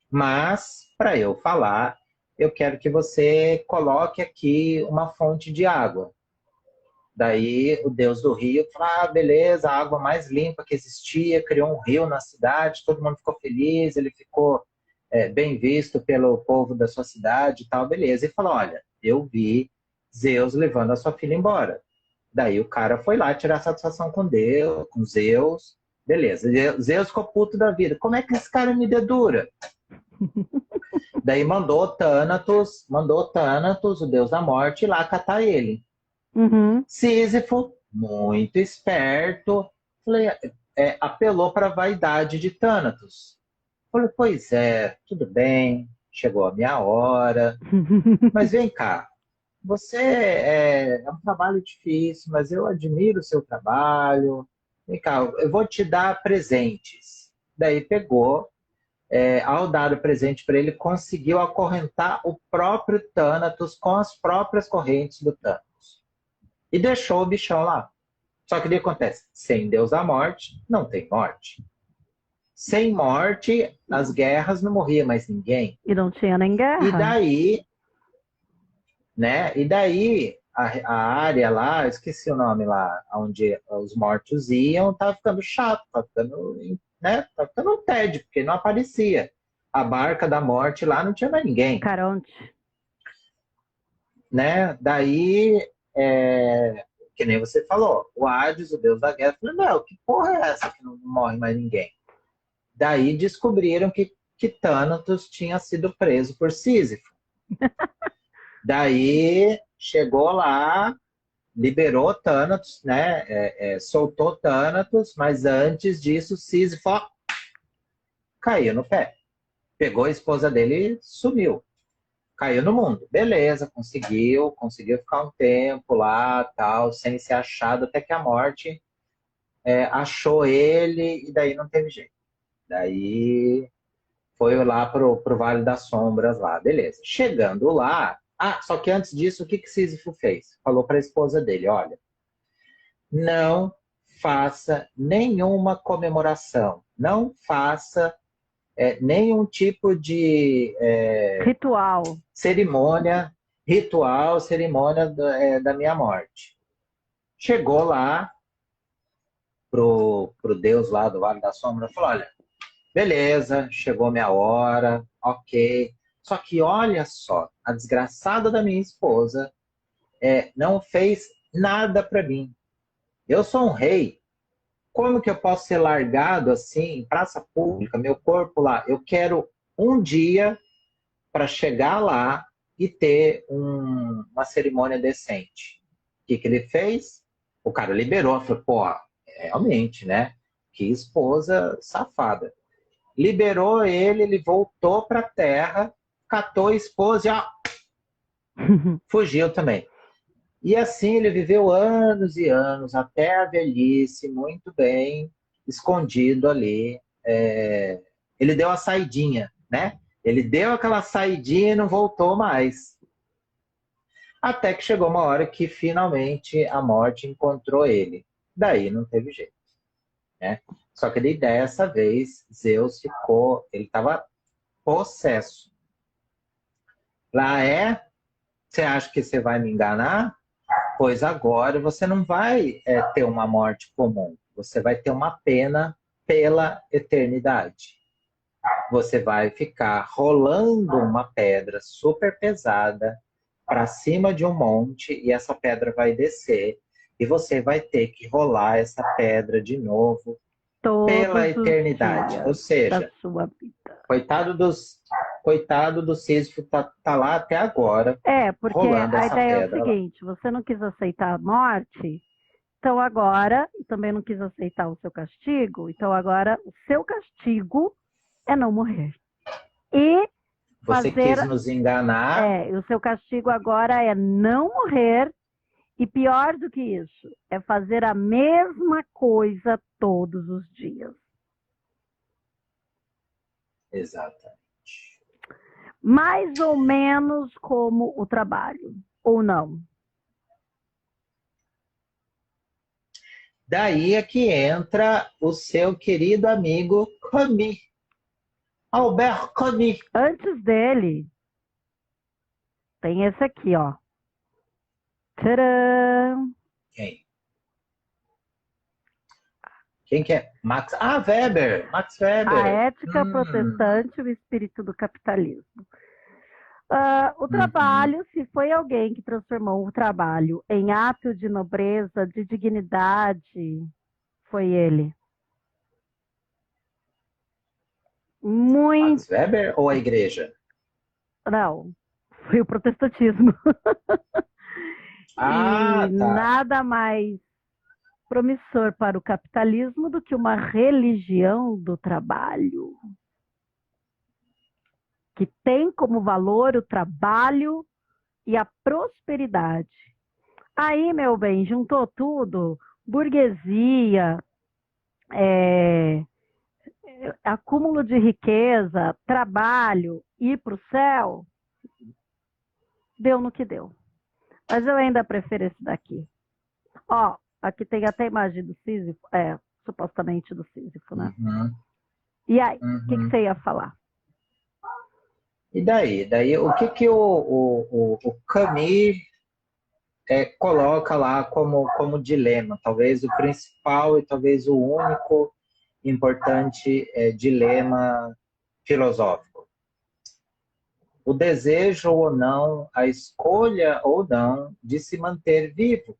mas para eu falar, eu quero que você coloque aqui uma fonte de água. Daí o deus do rio falou: beleza, a água mais limpa que existia, criou um rio na cidade, todo mundo ficou feliz, ele ficou bem visto pelo povo da sua cidade e tal, beleza. E falou: olha, eu vi Zeus levando a sua filha embora. Daí o cara foi lá tirar satisfação com Deus, com Zeus. Beleza, Zeus ficou puto da vida. Como é que esse cara me dedura? Daí mandou Thanatos, o deus da morte, ir lá catar ele. Uhum. Sísifo, muito esperto, apelou para a vaidade de Thanatos. Falei, pois é, tudo bem, chegou a minha hora, mas vem cá, você é um trabalho difícil, mas eu admiro o seu trabalho. Vem cá, eu vou te dar presentes. Daí pegou, ao dar o presente para ele, conseguiu acorrentar o próprio Thanatos com as próprias correntes do Thanatos. E deixou o bichão lá. Só que o que acontece? Sem Deus da morte, não tem morte. Sem morte, nas guerras não morria mais ninguém. E não tinha nem guerra. E daí, né? E daí a área lá, eu esqueci o nome lá, onde os mortos iam, tava ficando chato, tava ficando, né? Tava ficando um tédio, porque não aparecia. A barca da morte lá não tinha mais ninguém. Caronte. Né? Daí, que nem você falou, o Hades, o deus da guerra, falou, não, que porra é essa que não morre mais ninguém? Daí descobriram que Thanatos tinha sido preso por Sísifo. Daí chegou lá, liberou Thanatos, né? Soltou Thanatos, mas antes disso Sísifo caiu no pé. Pegou a esposa dele e sumiu. Caiu no mundo. Beleza, conseguiu ficar um tempo lá, tal, sem ser achado, até que a morte achou ele e daí não teve jeito. Daí foi lá pro Vale das Sombras lá, beleza. Chegando lá, só que antes disso, o que Sísifo fez? Falou para a esposa dele, olha, não faça nenhuma comemoração, não faça nenhum tipo de ritual, cerimônia da minha morte. Chegou lá pro Deus lá do Vale da Sombra, falou, olha, beleza, chegou minha hora, ok. Só que olha só, a desgraçada da minha esposa não fez nada para mim. Eu sou um rei. Como que eu posso ser largado assim, em praça pública, meu corpo lá? Eu quero um dia para chegar lá e ter uma cerimônia decente. O que ele fez? O cara liberou, falou, pô, realmente, né? Que esposa safada. Liberou ele voltou para a terra, catou a esposa e fugiu também. E assim ele viveu anos e anos, até a velhice, muito bem, escondido ali. Ele deu a saidinha, né? Ele deu aquela saidinha e não voltou mais. Até que chegou uma hora que finalmente a morte encontrou ele. Daí não teve jeito, né? Só que dessa vez Zeus ele estava possesso. Lá você acha que você vai me enganar? Pois agora você não vai ter uma morte comum, você vai ter uma pena pela eternidade. Você vai ficar rolando uma pedra super pesada para cima de um monte e essa pedra vai descer e você vai ter que rolar essa pedra de novo pela eternidade. Ou seja, coitado do Sísifo tá lá até agora. Porque a ideia é o seguinte, você não quis aceitar a morte, então agora, também não quis aceitar o seu castigo, então agora o seu castigo é não morrer. E você quis nos enganar. O seu castigo agora é não morrer, e pior do que isso, é fazer a mesma coisa todos os dias. Exatamente. Mais ou menos como o trabalho, ou não? Daí é que entra o seu querido amigo Camus. Albert Camus. Antes dele, tem esse aqui, ó. Tcharam! Quem que é? Max Weber. Max Weber. A ética protestante e o espírito do capitalismo. O Uhum. trabalho, se foi alguém que transformou o trabalho em ato de nobreza, de dignidade, foi ele. Muito, Max Weber ou a igreja? não, foi o protestantismo. E Ah, tá. nada mais promissor para o capitalismo do que uma religião do trabalho, que tem como valor o trabalho e a prosperidade. Aí, meu bem, juntou tudo, burguesia, é, acúmulo de riqueza, trabalho, ir para o céu, deu no que deu. Mas eu ainda prefiro esse daqui. Ó, aqui tem até a imagem do Sísifo, supostamente do Sísifo, né? Uhum, E aí, o que uhum. você ia falar? E daí? Daí, o que que o Camus coloca lá como dilema? Talvez o principal e talvez o único importante dilema filosófico. O desejo ou não, a escolha ou não de se manter vivo,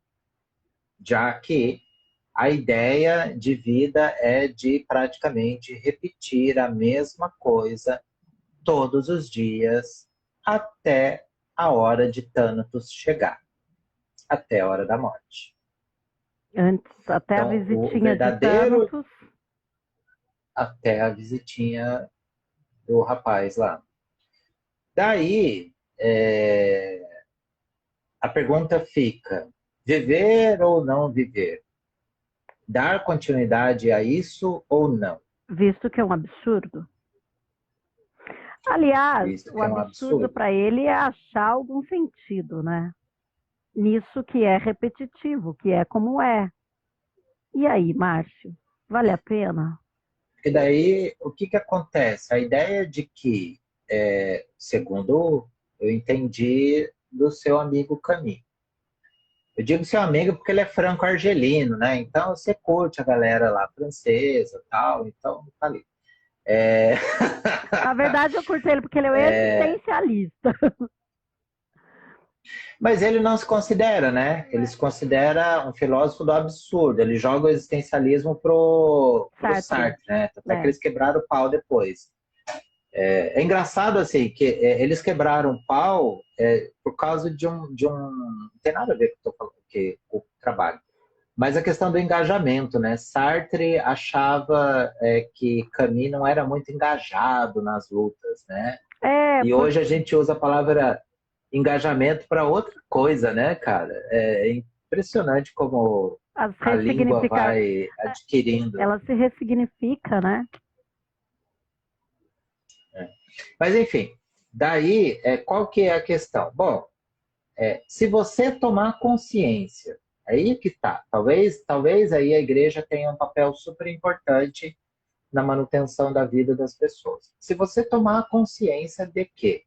já que a ideia de vida é de praticamente repetir a mesma coisa todos os dias até a hora de Thanatos chegar, até a hora da morte. Antes, até a Então, o visitinha de verdadeiro Thanatos, até a visitinha do rapaz lá. Daí, a pergunta fica: viver ou não viver? Dar continuidade a isso ou não? visto que é um absurdo. Aliás, Visto o que é um absurdo absurdo. para ele é achar algum sentido, né? Nisso que é repetitivo, que é como é. E aí, Márcio, vale a pena? Porque daí, o que que acontece? A ideia de que, segundo eu entendi do seu amigo Camille, eu digo seu amigo porque ele é franco-argelino, né? Então você curte a galera lá francesa e tal, então tá ali. É... Na verdade, eu curto ele porque ele é o existencialista. Mas ele não se considera, né? Ele se considera um filósofo do absurdo. Ele joga o existencialismo pro Sartre, Sartre, né? Até que né? eles quebraram o pau depois. É engraçado assim que eles quebraram o pau por causa de um. Não tem nada a ver com o trabalho. Mas a questão do engajamento, né? Sartre achava que Camus não era muito engajado nas lutas, né? É, E por hoje a gente usa a palavra engajamento para outra coisa, né, cara? É impressionante como as a língua ressignificar, vai adquirindo. ela se ressignifica, né? Né? Mas enfim, daí qual que é a questão? Bom, se você tomar consciência, aí que tá. Talvez aí a igreja tenha um papel super importante na manutenção da vida das pessoas. Se você tomar consciência de que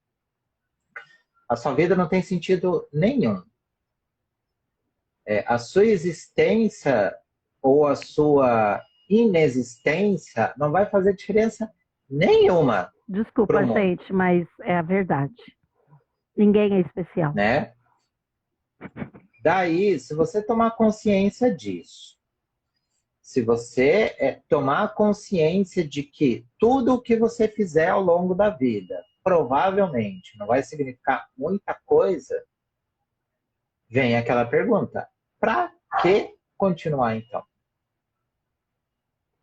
a sua vida não tem sentido nenhum, a sua existência ou a sua inexistência não vai fazer diferença nenhuma para o Desculpa, mundo, gente, mas é a verdade. Ninguém é especial. né? Daí, se você tomar consciência disso, se você tomar consciência de que tudo o que você fizer ao longo da vida provavelmente não vai significar muita coisa, vem aquela pergunta: para que continuar então?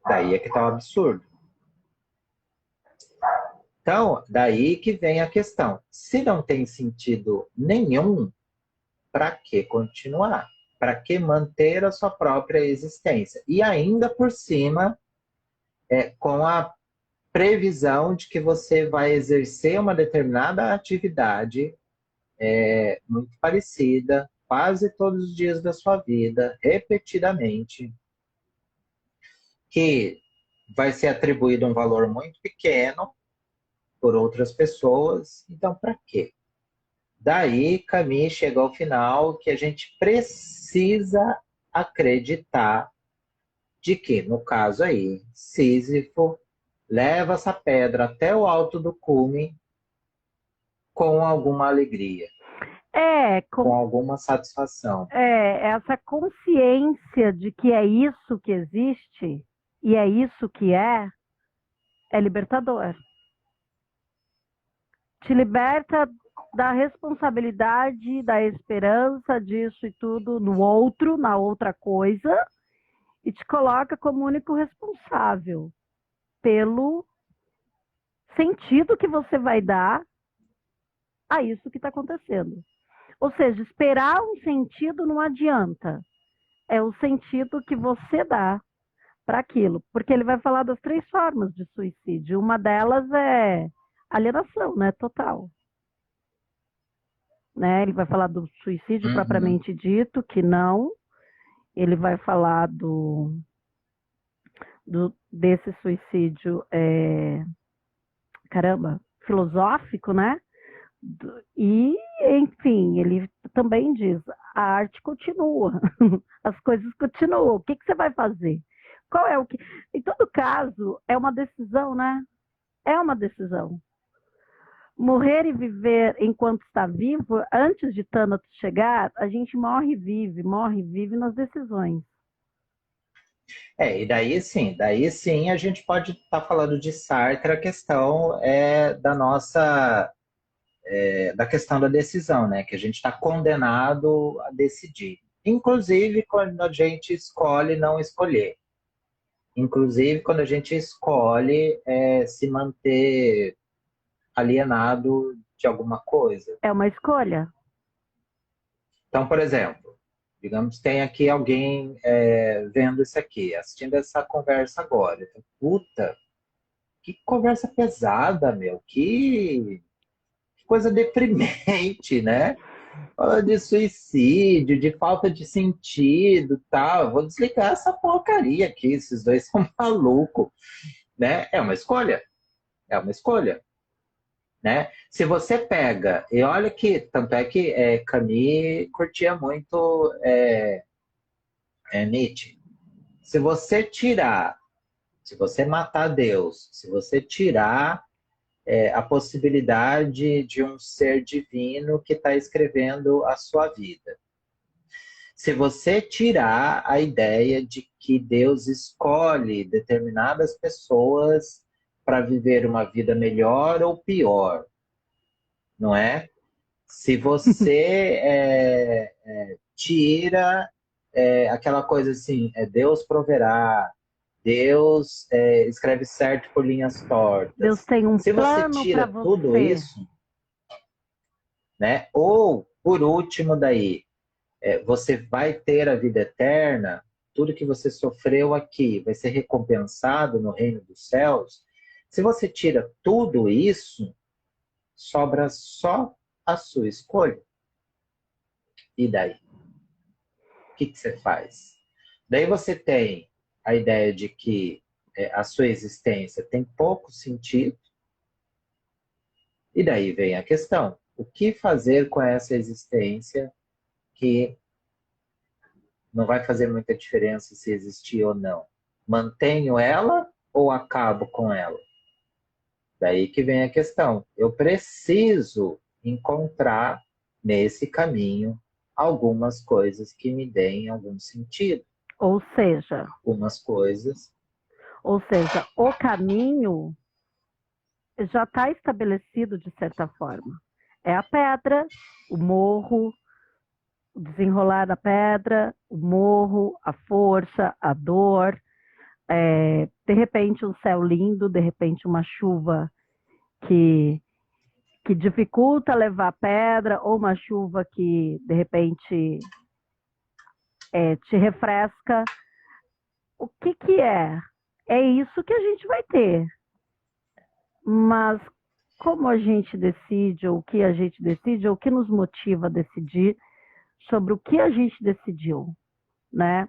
Daí é que está o absurdo. Então, daí que vem a questão. Se não tem sentido nenhum, para que continuar? Para que manter a sua própria existência? E ainda por cima, com a previsão de que você vai exercer uma determinada atividade muito parecida, quase todos os dias da sua vida, repetidamente, que vai ser atribuído um valor muito pequeno por outras pessoas. Então, para quê? Daí, Camille chega ao final que a gente precisa acreditar de que, no caso aí, Sísifo leva essa pedra até o alto do cume com alguma alegria, É, com alguma satisfação. essa consciência de que é isso que existe e é isso que é libertador. Te liberta da responsabilidade, da esperança disso e tudo no outro, na outra coisa, e te coloca como único responsável pelo sentido que você vai dar a isso que está acontecendo. Ou seja, esperar um sentido não adianta. É o sentido que você dá para aquilo. Porque ele vai falar das 3 formas de suicídio. Uma delas é alienação, né? Total. Né? Ele vai falar do suicídio Uhum. propriamente dito, que não. Ele vai falar desse suicídio, filosófico, né? E, enfim, ele também diz, a arte continua, as coisas continuam. O que, que você vai fazer? Qual é o que... Em todo caso, é uma decisão, né? É uma decisão. Morrer e viver enquanto está vivo, antes de Thanatos chegar, a gente morre e vive nas decisões. E daí sim a gente pode estar falando de Sartre, a questão da questão da decisão, né? Que a gente está condenado a decidir. Inclusive quando a gente escolhe não escolher. Inclusive quando a gente escolhe se manter alienado de alguma coisa. É uma escolha. Então, por exemplo, digamos, tem aqui alguém vendo isso aqui, assistindo essa conversa agora. Então, puta, que conversa pesada, meu. Que coisa deprimente, né? Fala de suicídio, de falta de sentido, tal. Vou desligar essa porcaria aqui. Esses dois são malucos, né? É uma escolha. É uma escolha, né? Se você pega e olha que tanto é que Camus curtia muito Nietzsche. Se você tirar, se você matar Deus, se você tirar a possibilidade de um ser divino que está escrevendo a sua vida. Se você tirar a ideia de que Deus escolhe determinadas pessoas para viver uma vida melhor ou pior, não é? Se você tira aquela coisa assim, Deus proverá, Deus escreve certo por linhas Deus tortas. tem um Se você plano para tira tudo você. isso, né? Ou, por último, daí, você vai ter a vida eterna, tudo que você sofreu aqui vai ser recompensado no reino dos céus. Se você tira tudo isso, sobra só a sua escolha. E daí? O que você faz? Daí você tem a ideia de que a sua existência tem pouco sentido, e daí vem a questão: o que fazer com essa existência que não vai fazer muita diferença se existir ou não? Mantenho ela ou acabo com ela? Daí que vem a questão. Eu preciso encontrar nesse caminho algumas coisas que me deem algum sentido. Ou seja, Algumas coisas. o caminho já está estabelecido de certa forma. É a pedra, o morro, o desenrolar da pedra, o morro, a força, a dor, de repente um céu lindo, de repente uma chuva que, que dificulta levar a pedra, ou uma chuva que de repente te refresca. O que, que é? É isso que a gente vai ter. Mas como a gente decide, ou o que a gente decide, ou o que nos motiva a decidir sobre o que a gente decidiu, né?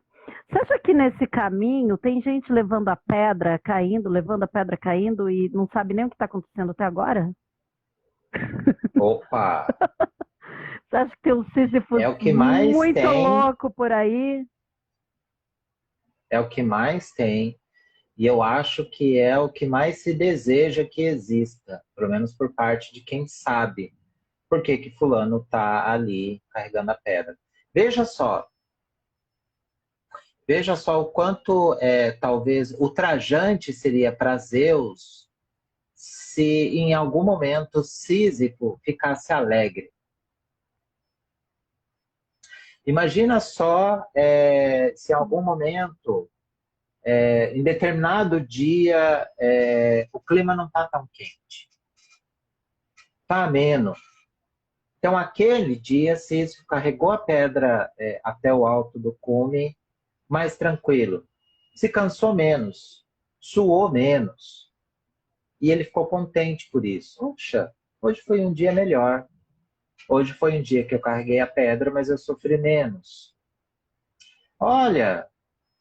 Você acha que nesse caminho tem gente levando a pedra, caindo, levando a pedra caindo e não sabe nem o que está acontecendo até agora? Opa! Você acha que tem um Sísifo É o que mais muito tem, louco por aí? é o que mais tem, e eu acho que é o que mais se deseja que exista, pelo menos por parte de quem sabe. por que que fulano está ali carregando a pedra. Veja só, veja só o quanto talvez ultrajante seria para Zeus se em algum momento Sísifo ficasse alegre. Imagina só se em algum momento, em determinado dia, o clima não está tão quente, está ameno. Então, aquele dia, Sísifo carregou a pedra até o alto do cume, mais tranquilo. Se cansou menos, suou menos. E ele ficou contente por isso. Puxa, hoje foi um dia melhor. Hoje foi um dia que eu carreguei a pedra, mas eu sofri menos. Olha,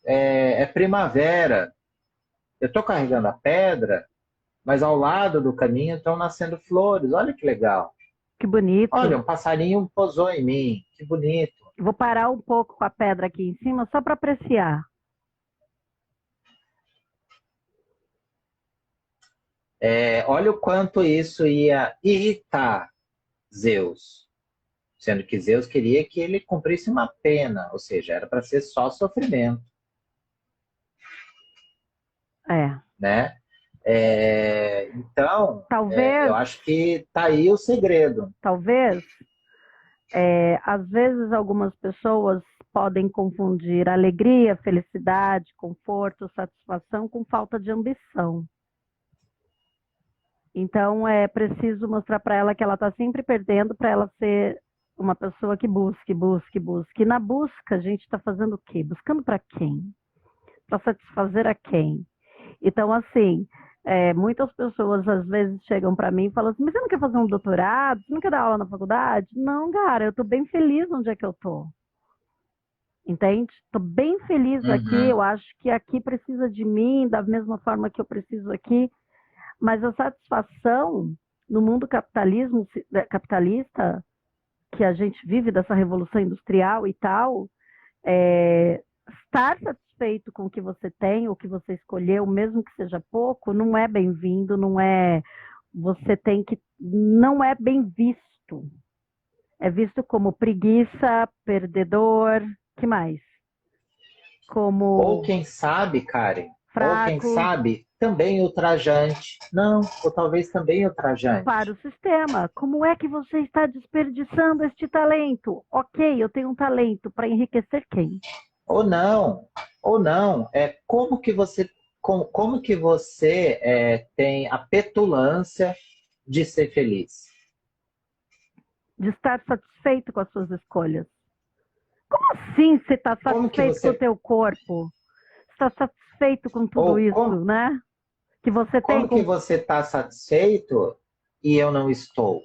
é primavera. Eu estou carregando a pedra, mas ao lado do caminho estão nascendo flores. Olha que legal. Que bonito. Olha, um passarinho pousou em mim. Que bonito. Vou parar um pouco com a pedra aqui em cima só para apreciar. Olha o quanto isso ia irritar Zeus. Sendo que Zeus queria que ele cumprisse uma pena, ou seja, era para ser só sofrimento, É. né? Então, Talvez, eu acho que tá aí o segredo. talvez, às vezes algumas pessoas podem confundir alegria, felicidade, conforto, satisfação com falta de ambição. Então é preciso mostrar para ela que ela está sempre perdendo para ela ser uma pessoa que busque, busque, busque. E na busca a gente está fazendo o quê? Buscando para quem? Para satisfazer a quem? Então, assim, muitas pessoas às vezes chegam para mim e falam assim, mas você não quer fazer um doutorado? Você não quer dar aula na faculdade? Não, cara, eu estou bem feliz onde é que eu estou. Entende? Estou bem feliz aqui, Uhum. eu acho que aqui precisa de mim, da mesma forma que eu preciso aqui, mas a satisfação no mundo capitalista, que a gente vive dessa revolução industrial e tal, estar satisfeito com o que você tem, o que você escolheu, mesmo que seja pouco, não é bem-vindo, não é. Você tem que. Não é bem visto. É visto como preguiça, perdedor, que mais? Ou Como quem sabe, Karen, ou quem fraco sabe, também ultrajante. Não, ou talvez também para ultrajante. o sistema. Como é que você está desperdiçando este talento? Ok, eu tenho um talento para enriquecer quem? Ou não, como que você tem a petulância de ser feliz? De estar satisfeito com as suas escolhas. Como assim você está Como que satisfeito com o você, teu corpo? Está satisfeito com tudo ou isso, né? Que você tem como que com. você está satisfeito e eu não estou?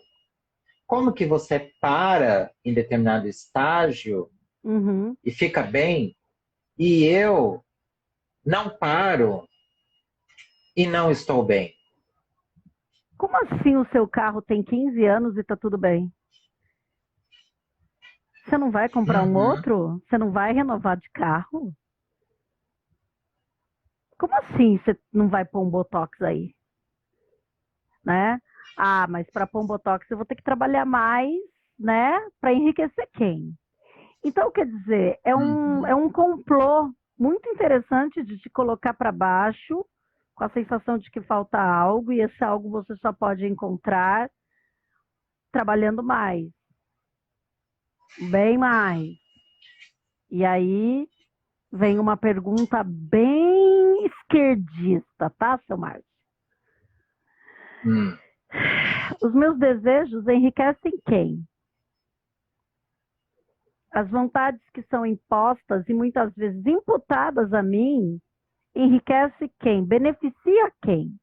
Como que você para em determinado estágio Uhum. e fica bem e eu não paro e não estou bem? Como assim o seu carro tem 15 anos e está tudo bem? Você não vai comprar um Uhum. outro? Você não vai renovar de carro? Como assim você não vai pôr um botox aí? Né? Ah, mas para pôr um botox eu vou ter que trabalhar mais, né? Para enriquecer quem? Então, quer dizer, é Uhum. um complô muito interessante de te colocar para baixo, com a sensação de que falta algo, e esse algo você só pode encontrar trabalhando mais, bem mais. E aí vem uma pergunta bem esquerdista, tá, seu Márcio? Hum. Os meus desejos enriquecem quem? As vontades que são impostas e muitas vezes imputadas a mim, enriquece quem? Beneficia quem?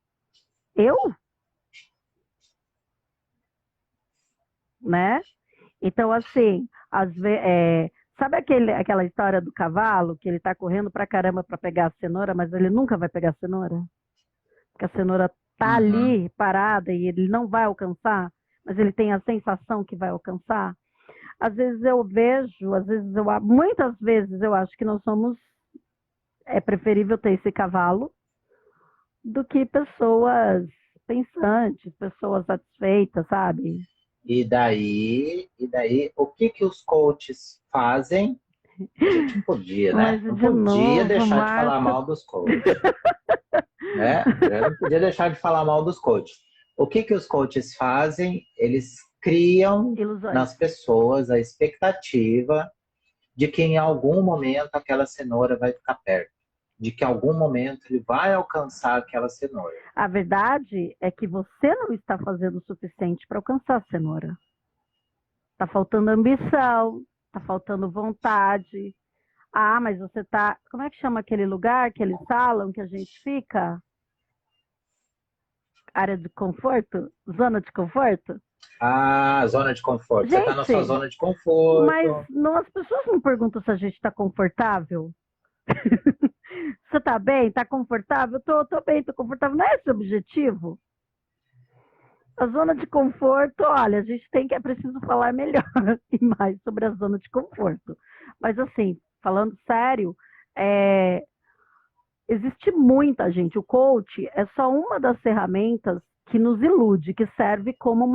Eu? Né? Então, assim, sabe aquela história do cavalo que ele está correndo pra caramba para pegar a cenoura, mas ele nunca vai pegar a cenoura? Porque a cenoura tá Uhum. ali parada e ele não vai alcançar, mas ele tem a sensação que vai alcançar. Às vezes eu vejo, muitas vezes eu acho que nós somos, é preferível ter esse cavalo do que pessoas pensantes, pessoas satisfeitas, sabe? E daí, o que que os coaches fazem? A gente não podia, Mas né? Não de podia novo, deixar de falar Márcio. mal dos coaches, né? Eu não podia deixar de falar mal dos coaches. O que que os coaches fazem? Eles criam Ilusões. nas pessoas a expectativa de que em algum momento aquela cenoura vai ficar perto, de que em algum momento ele vai alcançar aquela cenoura. A verdade é que você não está fazendo o suficiente para alcançar a cenoura. Está faltando ambição, está faltando vontade. Ah, mas você tá. Como é que chama aquele lugar, aquele salão que a gente fica? Área de conforto? Zona de conforto? Ah, zona de conforto. Você está na sua Gente, zona de mas conforto. não, as pessoas não perguntam se a gente está confortável. Você está bem? Está confortável? Tô bem, tô confortável. Não é esse o objetivo? A zona de conforto, olha, a gente é preciso falar melhor e mais sobre a zona de conforto. Mas assim, falando sério, é, existe muita gente. O coach é só uma das ferramentas que nos ilude, que serve como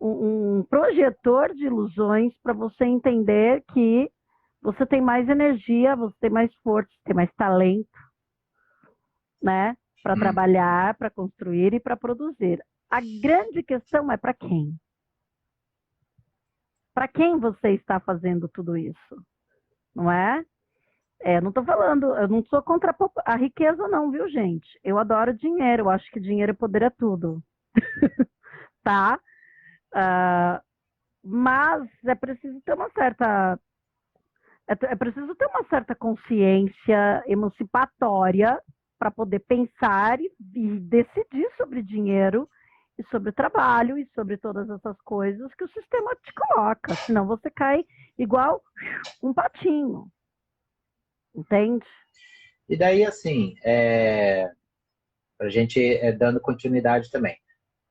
um projetor de ilusões para você entender que você tem mais energia, você tem mais força, tem mais talento, né? Para Uhum. trabalhar, para construir e para produzir. A grande questão é para quem? Para quem você está fazendo tudo isso? Não é? Não estou falando, eu não sou contra a riqueza, não, viu, gente? Eu adoro dinheiro, eu acho que dinheiro e poder é tudo, tá? Uh, mas é preciso ter uma certa consciência emancipatória para poder pensar e decidir sobre dinheiro e sobre trabalho e sobre todas essas coisas que o sistema te coloca. Senão você cai igual um patinho, entende? E daí, assim, para a gente dando continuidade também.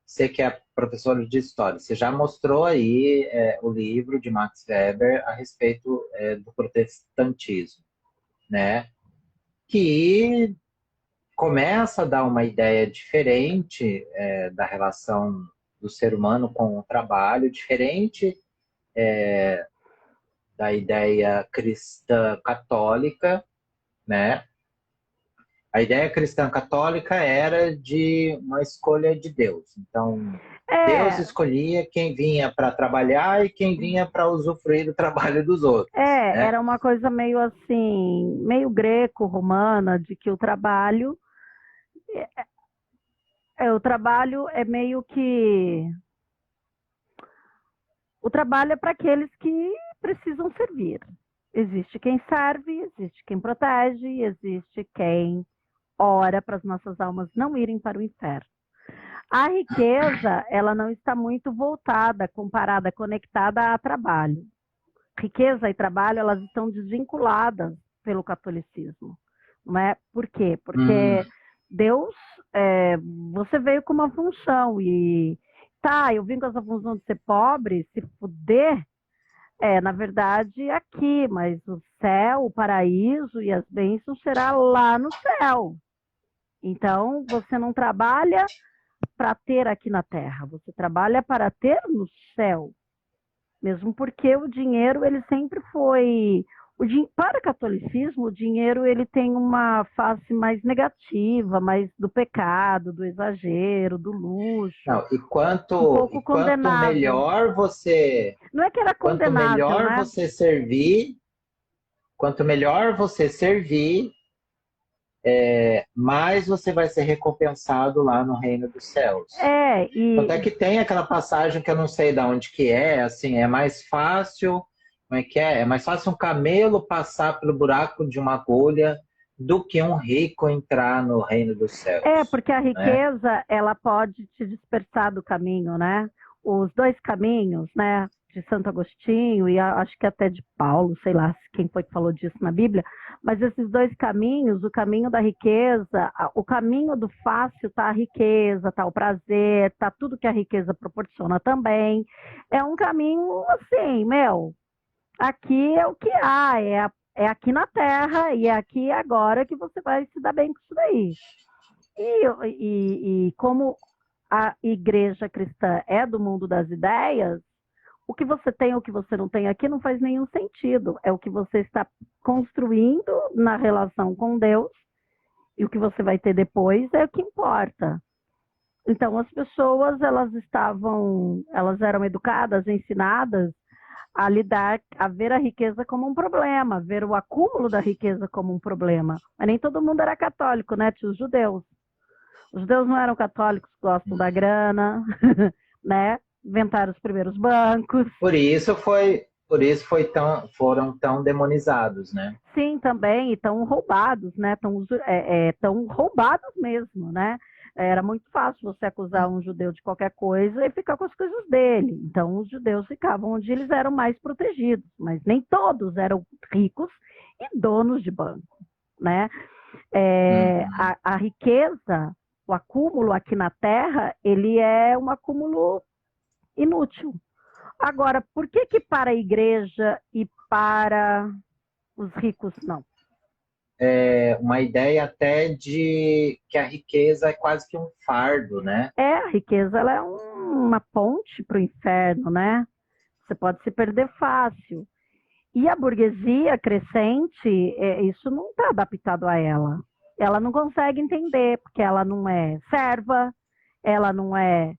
Você que é professor de história, você já mostrou aí o livro de Max Weber a respeito do protestantismo, né? Que começa a dar uma ideia diferente da relação do ser humano com o trabalho, diferente da ideia cristã católica, né? A ideia cristã católica era de uma escolha de Deus. Então, Deus É, escolhia quem vinha para trabalhar e quem vinha para usufruir do trabalho dos outros, né? era uma coisa meio assim, meio greco-romana, de que o trabalho é meio que o trabalho é para aqueles que precisam servir. Existe quem serve, existe quem protege, existe quem ora para as nossas almas não irem para o inferno. A riqueza, ela não está muito voltada, comparada, conectada a trabalho. Riqueza e trabalho, elas estão desvinculadas pelo catolicismo. Não é? Por quê? Hum, Porque Deus, você veio com uma função e eu vim com essa função de ser pobre, se fuder, na verdade, aqui, mas o céu, o paraíso e as bênçãos será lá no céu. Então, você não trabalha para ter aqui na terra, você trabalha para ter no céu. Mesmo porque o dinheiro, ele sempre foi... Para o catolicismo, o dinheiro ele tem uma face mais negativa, mais do pecado, do exagero, do luxo, não, e um quanto, pouco e quanto condenável. melhor você, Não é que era quanto condenável, melhor né? você servir, quanto melhor você servir, mais você vai ser recompensado lá no reino dos céus. Tanto é E que tem aquela passagem que eu não sei de onde que é, assim, é mais fácil, como é que é? É mais fácil um camelo passar pelo buraco de uma agulha do que um rico entrar no reino dos céus, porque a né? riqueza, ela pode te dispersar do caminho, né? Os dois caminhos, né? De Santo Agostinho e acho que até de Paulo, sei lá quem foi que falou disso na Bíblia, mas esses dois caminhos, o caminho da riqueza, o caminho do fácil tá a riqueza, tá o prazer, tá tudo que a riqueza proporciona também. É um caminho assim, meu, aqui é o que há, é aqui na Terra e é aqui agora que você vai se dar bem com isso daí. E como a igreja cristã é do mundo das ideias, o que você tem ou o que você não tem aqui não faz nenhum sentido. É o que você está construindo na relação com Deus, e o que você vai ter depois é o que importa. Então, as pessoas, elas eram educadas, ensinadas a lidar, a ver a riqueza como um problema, ver o acúmulo da riqueza como um problema. Mas nem todo mundo era católico, né? Tinha os judeus. Os judeus não eram católicos, gostam da grana, né? Inventaram os primeiros bancos. Foram tão demonizados, né? Sim, também, e tão roubados, né? Tão roubados mesmo, né? Era muito fácil você acusar um judeu de qualquer coisa e ficar com as coisas dele. Então, os judeus ficavam onde eles eram mais protegidos, mas nem todos eram ricos e donos de banco, né? A riqueza, o acúmulo aqui na Terra, ele é um acúmulo inútil. Agora, por que para a igreja e para os ricos não? Uma ideia até de que a riqueza é quase que um fardo, né? A riqueza ela é uma ponte para o inferno, né? Você pode se perder fácil. E a burguesia crescente, isso não está adaptado a ela. Ela não consegue entender, porque ela não é serva, ela não é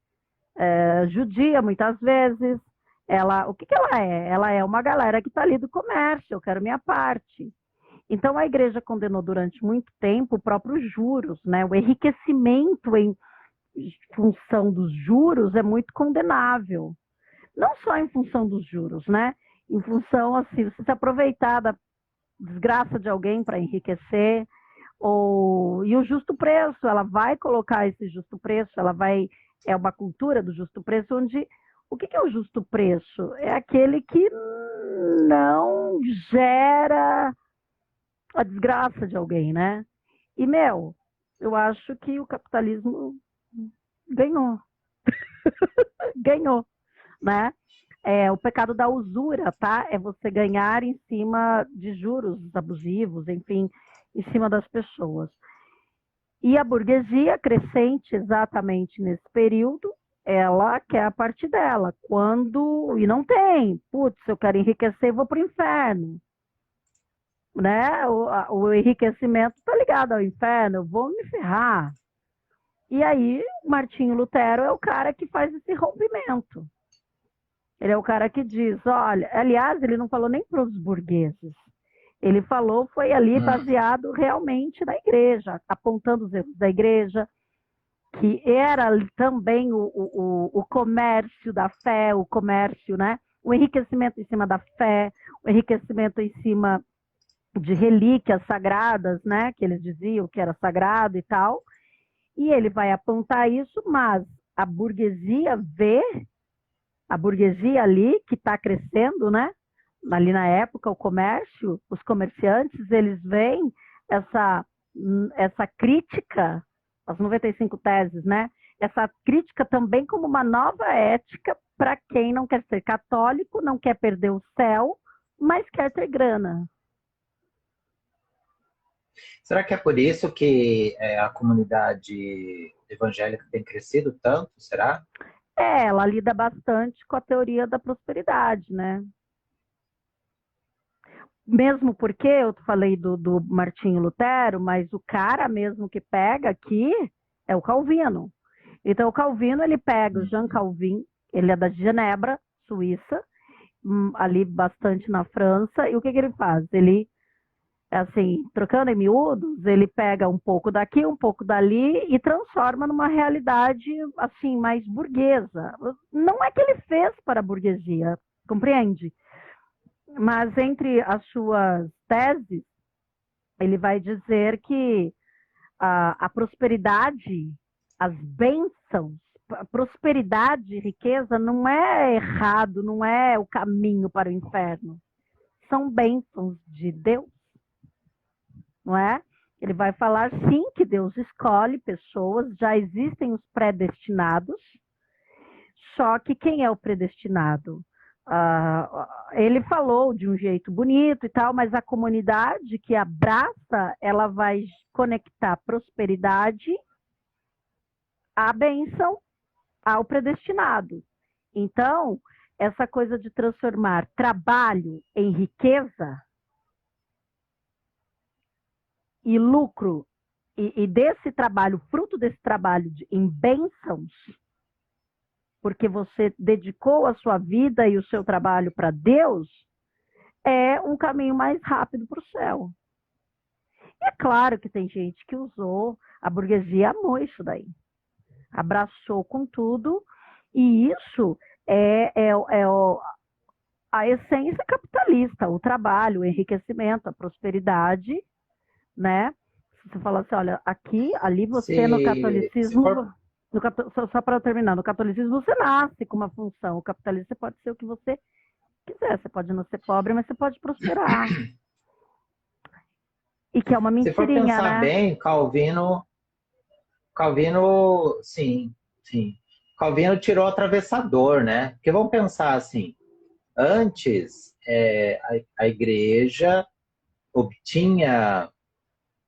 judia muitas vezes. O que ela é? Ela é uma galera que está ali do comércio, eu quero minha parte. Então, a igreja condenou durante muito tempo o próprio juros, né? O enriquecimento em função dos juros é muito condenável. Não só em função dos juros, né? Em função, assim, você se aproveitar da desgraça de alguém para enriquecer, e o justo preço, ela vai colocar esse justo preço, é uma cultura do justo preço, onde o que é o justo preço? É aquele que não gera a desgraça de alguém, né? E, eu acho que o capitalismo ganhou. Ganhou, né? O pecado da usura, tá? É você ganhar em cima de juros abusivos, enfim, em cima das pessoas. E a burguesia crescente, exatamente nesse período, ela quer a parte dela. E não tem. Putz, eu quero enriquecer, vou para o inferno. Né? O enriquecimento está ligado ao inferno, eu vou me ferrar. E aí, Martinho Lutero é o cara que faz esse rompimento. Ele é o cara que diz, olha, aliás, ele não falou nem para os burgueses. Ele falou, foi ali baseado realmente na igreja, apontando os erros da igreja, que era também o comércio da fé, o comércio, né? O enriquecimento em cima da fé, o enriquecimento em cima de relíquias sagradas, né? Que eles diziam que era sagrado e tal. E ele vai apontar isso, mas a burguesia ali que está crescendo, né? Ali na época, o comércio, os comerciantes, eles veem essa crítica, as 95 teses, né? Essa crítica também como uma nova ética para quem não quer ser católico, não quer perder o céu, mas quer ter grana. Será que é por isso que a comunidade evangélica tem crescido tanto? Será? Ela lida bastante com a teoria da prosperidade, né? Mesmo porque eu falei do Martinho Lutero, mas o cara mesmo que pega aqui é o Calvino. Então, o Calvino, ele pega o Jean Calvin, ele é da Genebra, Suíça, ali bastante na França, e o que ele faz? Ele, assim, trocando em miúdos, ele pega um pouco daqui, um pouco dali e transforma numa realidade, assim, mais burguesa. Não é que ele fez para a burguesia, compreende? Mas entre as suas teses, ele vai dizer que a prosperidade, as bênçãos, prosperidade e riqueza não é errado, não é o caminho para o inferno. São bênçãos de Deus, não é? Ele vai falar, sim, que Deus escolhe pessoas, já existem os predestinados, só que quem é o predestinado? Ele falou de um jeito bonito e tal, mas a comunidade que abraça, ela vai conectar prosperidade à bênção ao predestinado. Então, essa coisa de transformar trabalho em riqueza e lucro, e desse trabalho, fruto desse trabalho em bênçãos, porque você dedicou a sua vida e o seu trabalho para Deus, é um caminho mais rápido para o céu. E é claro que tem gente que usou, a burguesia amou isso daí. Abraçou com tudo, e isso a essência capitalista, o trabalho, o enriquecimento, a prosperidade, né? Você fala assim, olha, aqui, ali você no catolicismo, só para terminar, no catolicismo você nasce com uma função, o capitalismo você pode ser o que você quiser, você pode não ser pobre, mas você pode prosperar. E que é uma mentirinha, se for pensar né? bem, Calvino, sim. Calvino tirou o atravessador, né? Porque vamos pensar assim, antes a igreja obtinha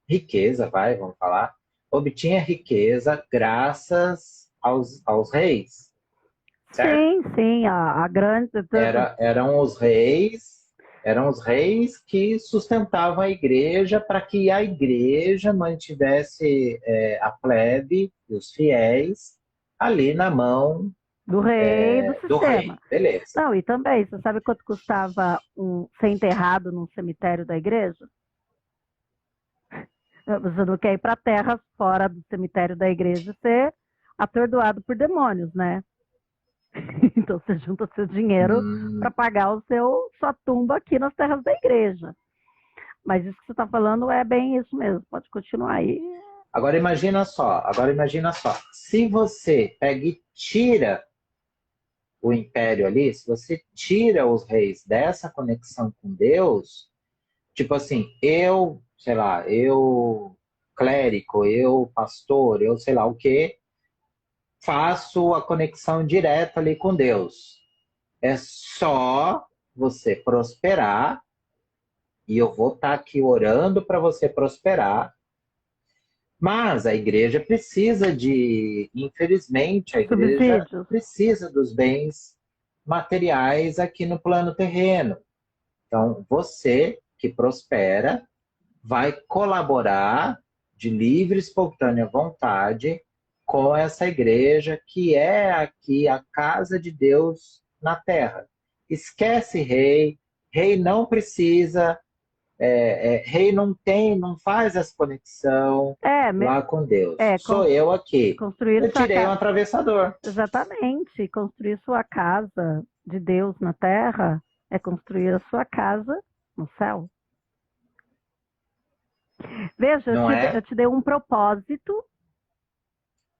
riqueza, vamos falar, obtinha riqueza graças aos reis, certo? Sim, a grande... Eram os reis que sustentavam a igreja para que a igreja mantivesse a plebe e os fiéis ali na mão do rei, do do rei. sistema. Beleza. Não, e também, você sabe quanto custava ser enterrado num cemitério da igreja? Você não quer ir para a terra fora do cemitério da igreja e ser atordoado por demônios, né? Então você junta seu dinheiro para pagar sua tumba aqui nas terras da igreja. Mas isso que você está falando é bem isso mesmo. Pode continuar aí. Agora imagina só. Se você pega e tira o império ali, se você tira os reis dessa conexão com Deus, tipo assim, eu clérigo, eu pastor, eu sei lá o quê, faço a conexão direta ali com Deus. É só você prosperar, e eu vou estar aqui orando para você prosperar, mas a igreja precisa infelizmente, a igreja precisa dos bens materiais aqui no plano terreno. Então, você que prospera vai colaborar de livre e espontânea vontade com essa igreja que é aqui a casa de Deus na terra. Esquece rei não precisa, rei não faz essa conexão lá com Deus. Sou eu aqui. Eu tirei um atravessador. Exatamente. Construir sua casa de Deus na terra é construir a sua casa no céu. Veja, eu te dei um propósito,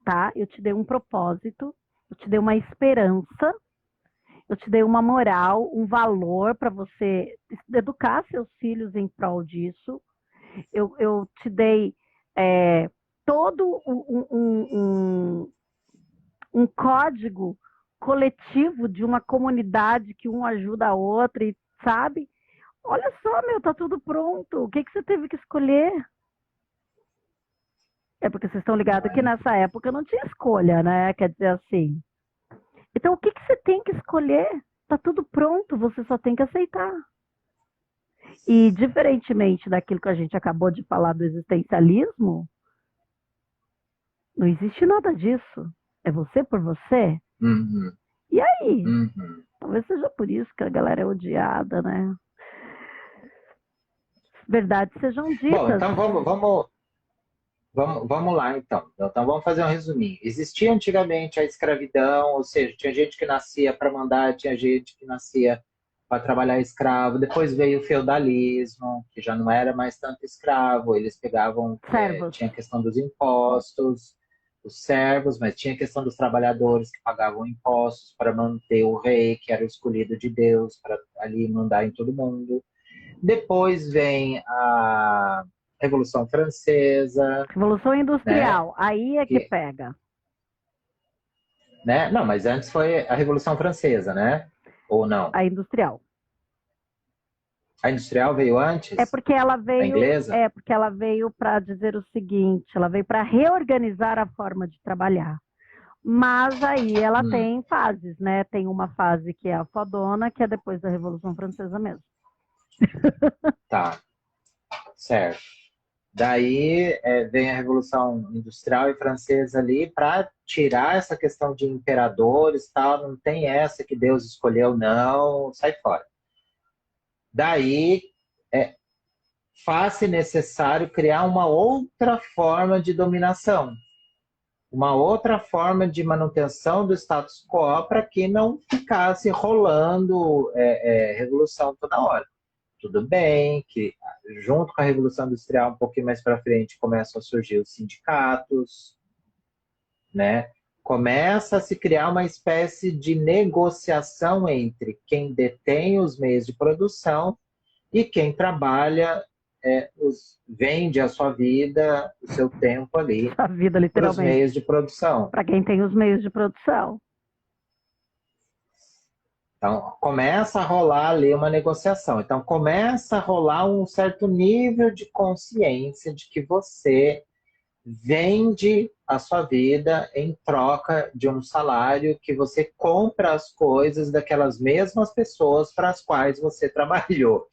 tá? Eu te dei um propósito, eu te dei uma esperança, eu te dei uma moral, um valor para você educar seus filhos em prol disso. Eu te dei todo um código coletivo de uma comunidade que um ajuda a outra, e sabe? Olha só, tá tudo pronto. O que você teve que escolher? É porque vocês estão ligados que nessa época não tinha escolha, né? Quer dizer assim. Então, o que você tem que escolher? Tá tudo pronto, você só tem que aceitar. E, diferentemente daquilo que a gente acabou de falar do existencialismo, não existe nada disso. É você por você. Uhum. E aí? Uhum. Talvez seja por isso que a galera é odiada, né? Verdades sejam ditas. Bom, então vamos lá, então. Então vamos fazer um resuminho. Existia antigamente a escravidão, ou seja, tinha gente que nascia para mandar, tinha gente que nascia para trabalhar escravo. Depois veio o feudalismo, que já não era mais tanto escravo. Eles pegavam, tinha a questão dos impostos, os servos, mas tinha a questão dos trabalhadores que pagavam impostos para manter o rei, que era o escolhido de Deus, para ali mandar em todo mundo. Depois vem a Revolução Francesa. Revolução Industrial, né? Aí é que pega. Né? Não, mas antes foi a Revolução Francesa, né? Ou não? A Industrial. A Industrial veio antes? É porque ela veio. A inglesa? É porque ela veio para dizer o seguinte: ela veio para reorganizar a forma de trabalhar. Mas aí ela Hum, tem fases, né? Tem uma fase que é a fodona, que é depois da Revolução Francesa mesmo. tá, certo. Daí vem a Revolução Industrial e Francesa ali para tirar essa questão de imperadores e tal, não tem essa que Deus escolheu, não, sai fora. Daí faz-se necessário criar uma outra forma de dominação, uma outra forma de manutenção do status quo para que não ficasse rolando revolução toda hora. Tudo bem que junto com a Revolução Industrial, um pouquinho mais para frente, começam a surgir os sindicatos, né? Começa a se criar uma espécie de negociação entre quem detém os meios de produção e quem trabalha, vende a sua vida, o seu tempo ali A vida, para os literalmente. meios de produção. Para quem tem os meios de produção. Então, começa a rolar ali uma negociação. Então, começa a rolar um certo nível de consciência de que você vende a sua vida em troca de um salário, que você compra as coisas daquelas mesmas pessoas para as quais você trabalhou,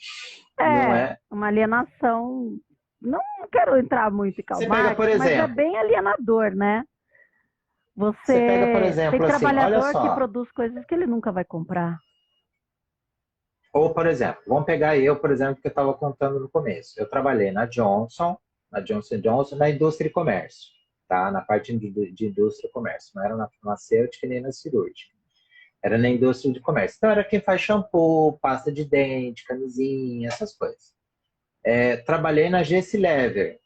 não É, é? uma alienação. Não quero entrar muito em Você pega, Marx, por mas é exemplo, bem alienador, né? você pega, por Você tem exemplo, assim, olha trabalhador que só, produz coisas que ele nunca vai comprar. ou por exemplo, vamos pegar eu, por exemplo, que eu estava contando no começo. Eu trabalhei na Johnson Johnson, na indústria e comércio, tá? Na parte de indústria e comércio, não era na farmacêutica nem na cirúrgica. Era na indústria de comércio. Então, era quem faz shampoo, pasta de dente, camisinha, essas coisas. Trabalhei na GC Lever,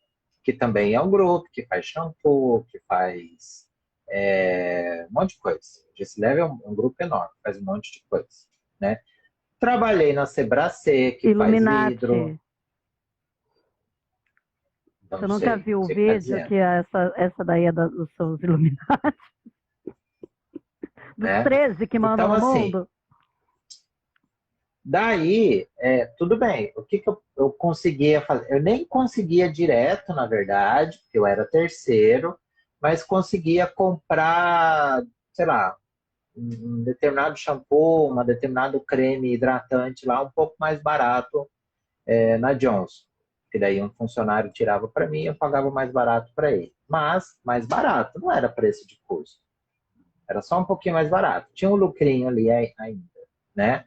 que também é um grupo que faz shampoo, que faz um monte de coisa. GC Lever é um grupo enorme, faz um monte de coisa, né? Trabalhei na Sebracê, que faz vidro. Illuminati. Não Você nunca sei, viu o você que está vídeo dizendo, que essa daí é dos seus Illuminati? Dos né? 13 que mandam Então, no assim, mundo? daí, tudo bem. O que, que eu conseguia fazer? Eu nem conseguia direto, na verdade, porque eu era terceiro, mas conseguia comprar, sei lá, um determinado shampoo, uma determinado creme hidratante lá, um pouco mais barato na Johnson. Que daí um funcionário tirava para mim e eu pagava mais barato para ele. Mas mais barato, não era preço de custo. Era só um pouquinho mais barato. Tinha um lucrinho ali ainda, né?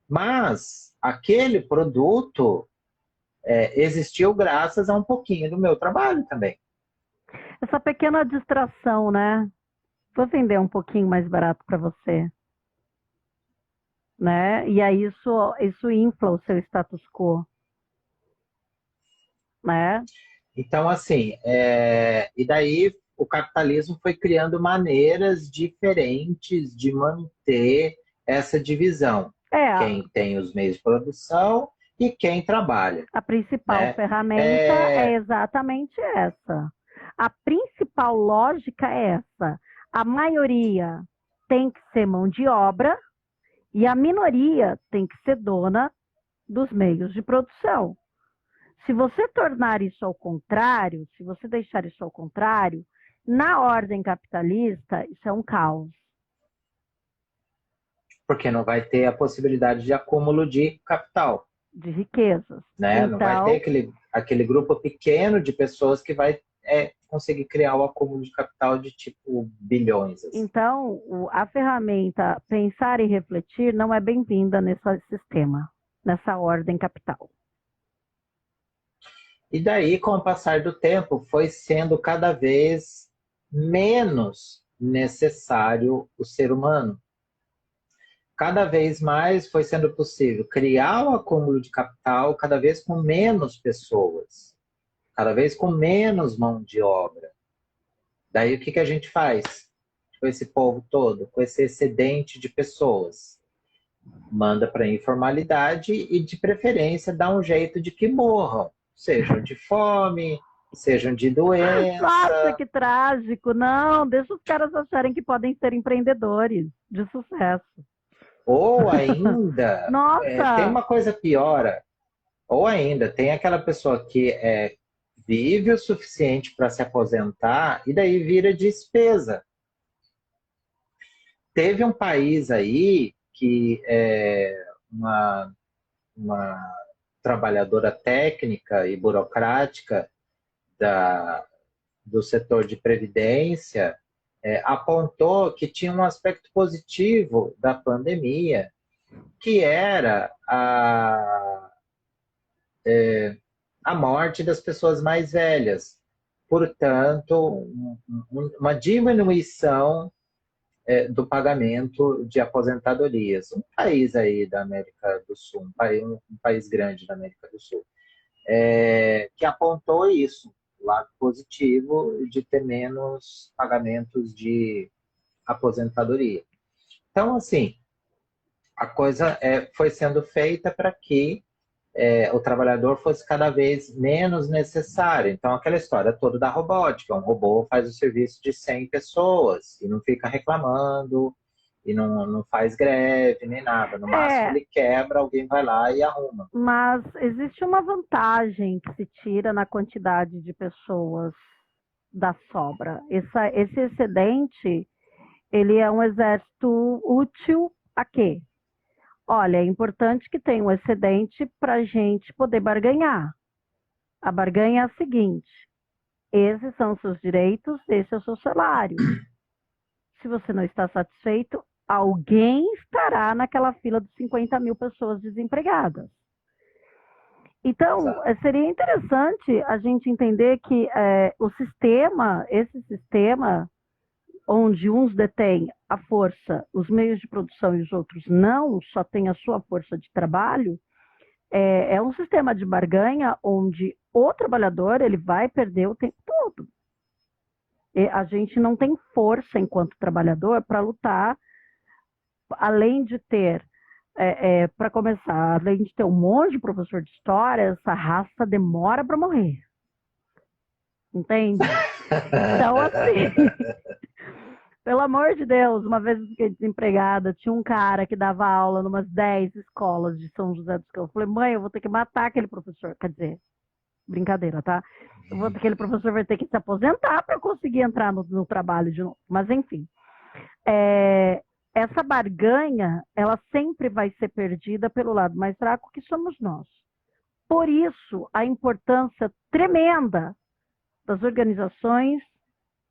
Mas aquele produto existiu graças a um pouquinho do meu trabalho também. Essa pequena distração, né? Vou vender um pouquinho mais barato para você, né? E aí isso infla o seu status quo, né? Então, assim, e daí o capitalismo foi criando maneiras diferentes de manter essa divisão. É, Quem tem os meios de produção e quem trabalha, a principal né? ferramenta é É, exatamente essa. A principal lógica é essa. A maioria tem que ser mão de obra e a minoria tem que ser dona dos meios de produção. Se você tornar isso ao contrário, se você deixar isso ao contrário, na ordem capitalista, isso é um caos. porque não vai ter a possibilidade de acúmulo de capital, De riquezas. né? Não vai ter Então, aquele grupo pequeno de pessoas que vai conseguir criar o acúmulo de capital de tipo bilhões. Assim. a ferramenta pensar e refletir não é bem-vinda nesse sistema, nessa ordem capital. E daí, com o passar do tempo, foi sendo cada vez menos necessário o ser humano. Cada vez mais foi sendo possível criar o acúmulo de capital cada vez com menos pessoas, cada vez com menos mão de obra. Daí o que a gente faz com esse povo todo, com esse excedente de pessoas? Manda para a informalidade e, de preferência, dá um jeito de que morram, sejam de fome, sejam de Nossa, doença, que trágico! Não, deixa os caras acharem que podem ser empreendedores de sucesso. ou ainda, tem Nossa, uma coisa pior, ou ainda tem aquela pessoa que vive o suficiente para se aposentar e daí vira despesa. teve um país aí que uma trabalhadora técnica e burocrática da, do setor de previdência apontou que tinha um aspecto positivo da pandemia, que era a morte das pessoas mais velhas. Portanto, uma diminuição do pagamento de aposentadorias. Um país aí da América do Sul, um país grande da América do Sul, que apontou isso, o lado positivo de ter menos pagamentos de aposentadoria. Então, assim, a coisa foi sendo feita para que o trabalhador fosse cada vez menos necessário. Então, aquela história toda da robótica, um robô faz o serviço de 100 pessoas e não fica reclamando, e não faz greve, nem nada. No máximo, É, ele quebra, alguém vai lá e arruma. mas existe uma vantagem que se tira na quantidade de pessoas da sobra. Esse excedente, ele é um exército útil a quê? Olha, é importante que tenha um excedente para a gente poder barganhar. A barganha é a seguinte: esses são os seus direitos, esse é o seu salário. Se você não está satisfeito, alguém estará naquela fila de 50 mil pessoas desempregadas. Então, seria interessante a gente entender que esse sistema, onde uns detêm a força, os meios de produção e os outros não, só tem a sua força de trabalho, é um sistema de barganha onde o trabalhador ele vai perder o tempo todo. E a gente não tem força enquanto trabalhador para lutar, além de ter, para começar, além de ter um monte de professor de história, essa raça demora para morrer. Entende? Então, assim, pelo amor de Deus, uma vez eu fiquei desempregada, tinha um cara que dava aula em umas 10 escolas de São José dos Campos. Eu falei, mãe, eu vou ter que matar aquele professor. Quer dizer, brincadeira, tá? Aquele professor vai ter que se aposentar para conseguir entrar no trabalho de novo. Mas, enfim, essa barganha, ela sempre vai ser perdida pelo lado mais fraco, que somos nós. Por isso, a importância tremenda das organizações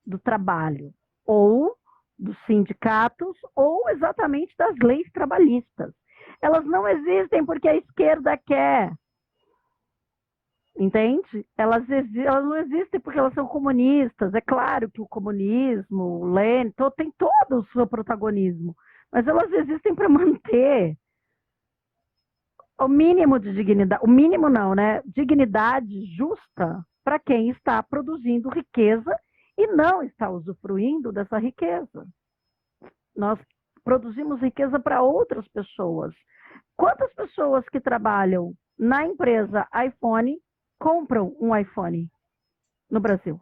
do trabalho, ou dos sindicatos, ou exatamente das leis trabalhistas. Elas não existem porque a esquerda quer. Entende? Elas não existem porque elas são comunistas. É claro que o comunismo, o Lenin, tem todo o seu protagonismo, mas elas existem para manter o mínimo de dignidade, o mínimo não, né? Dignidade justa para quem está produzindo riqueza e não está usufruindo dessa riqueza. Nós produzimos riqueza para outras pessoas. Quantas pessoas que trabalham na empresa iPhone compram um iPhone no Brasil?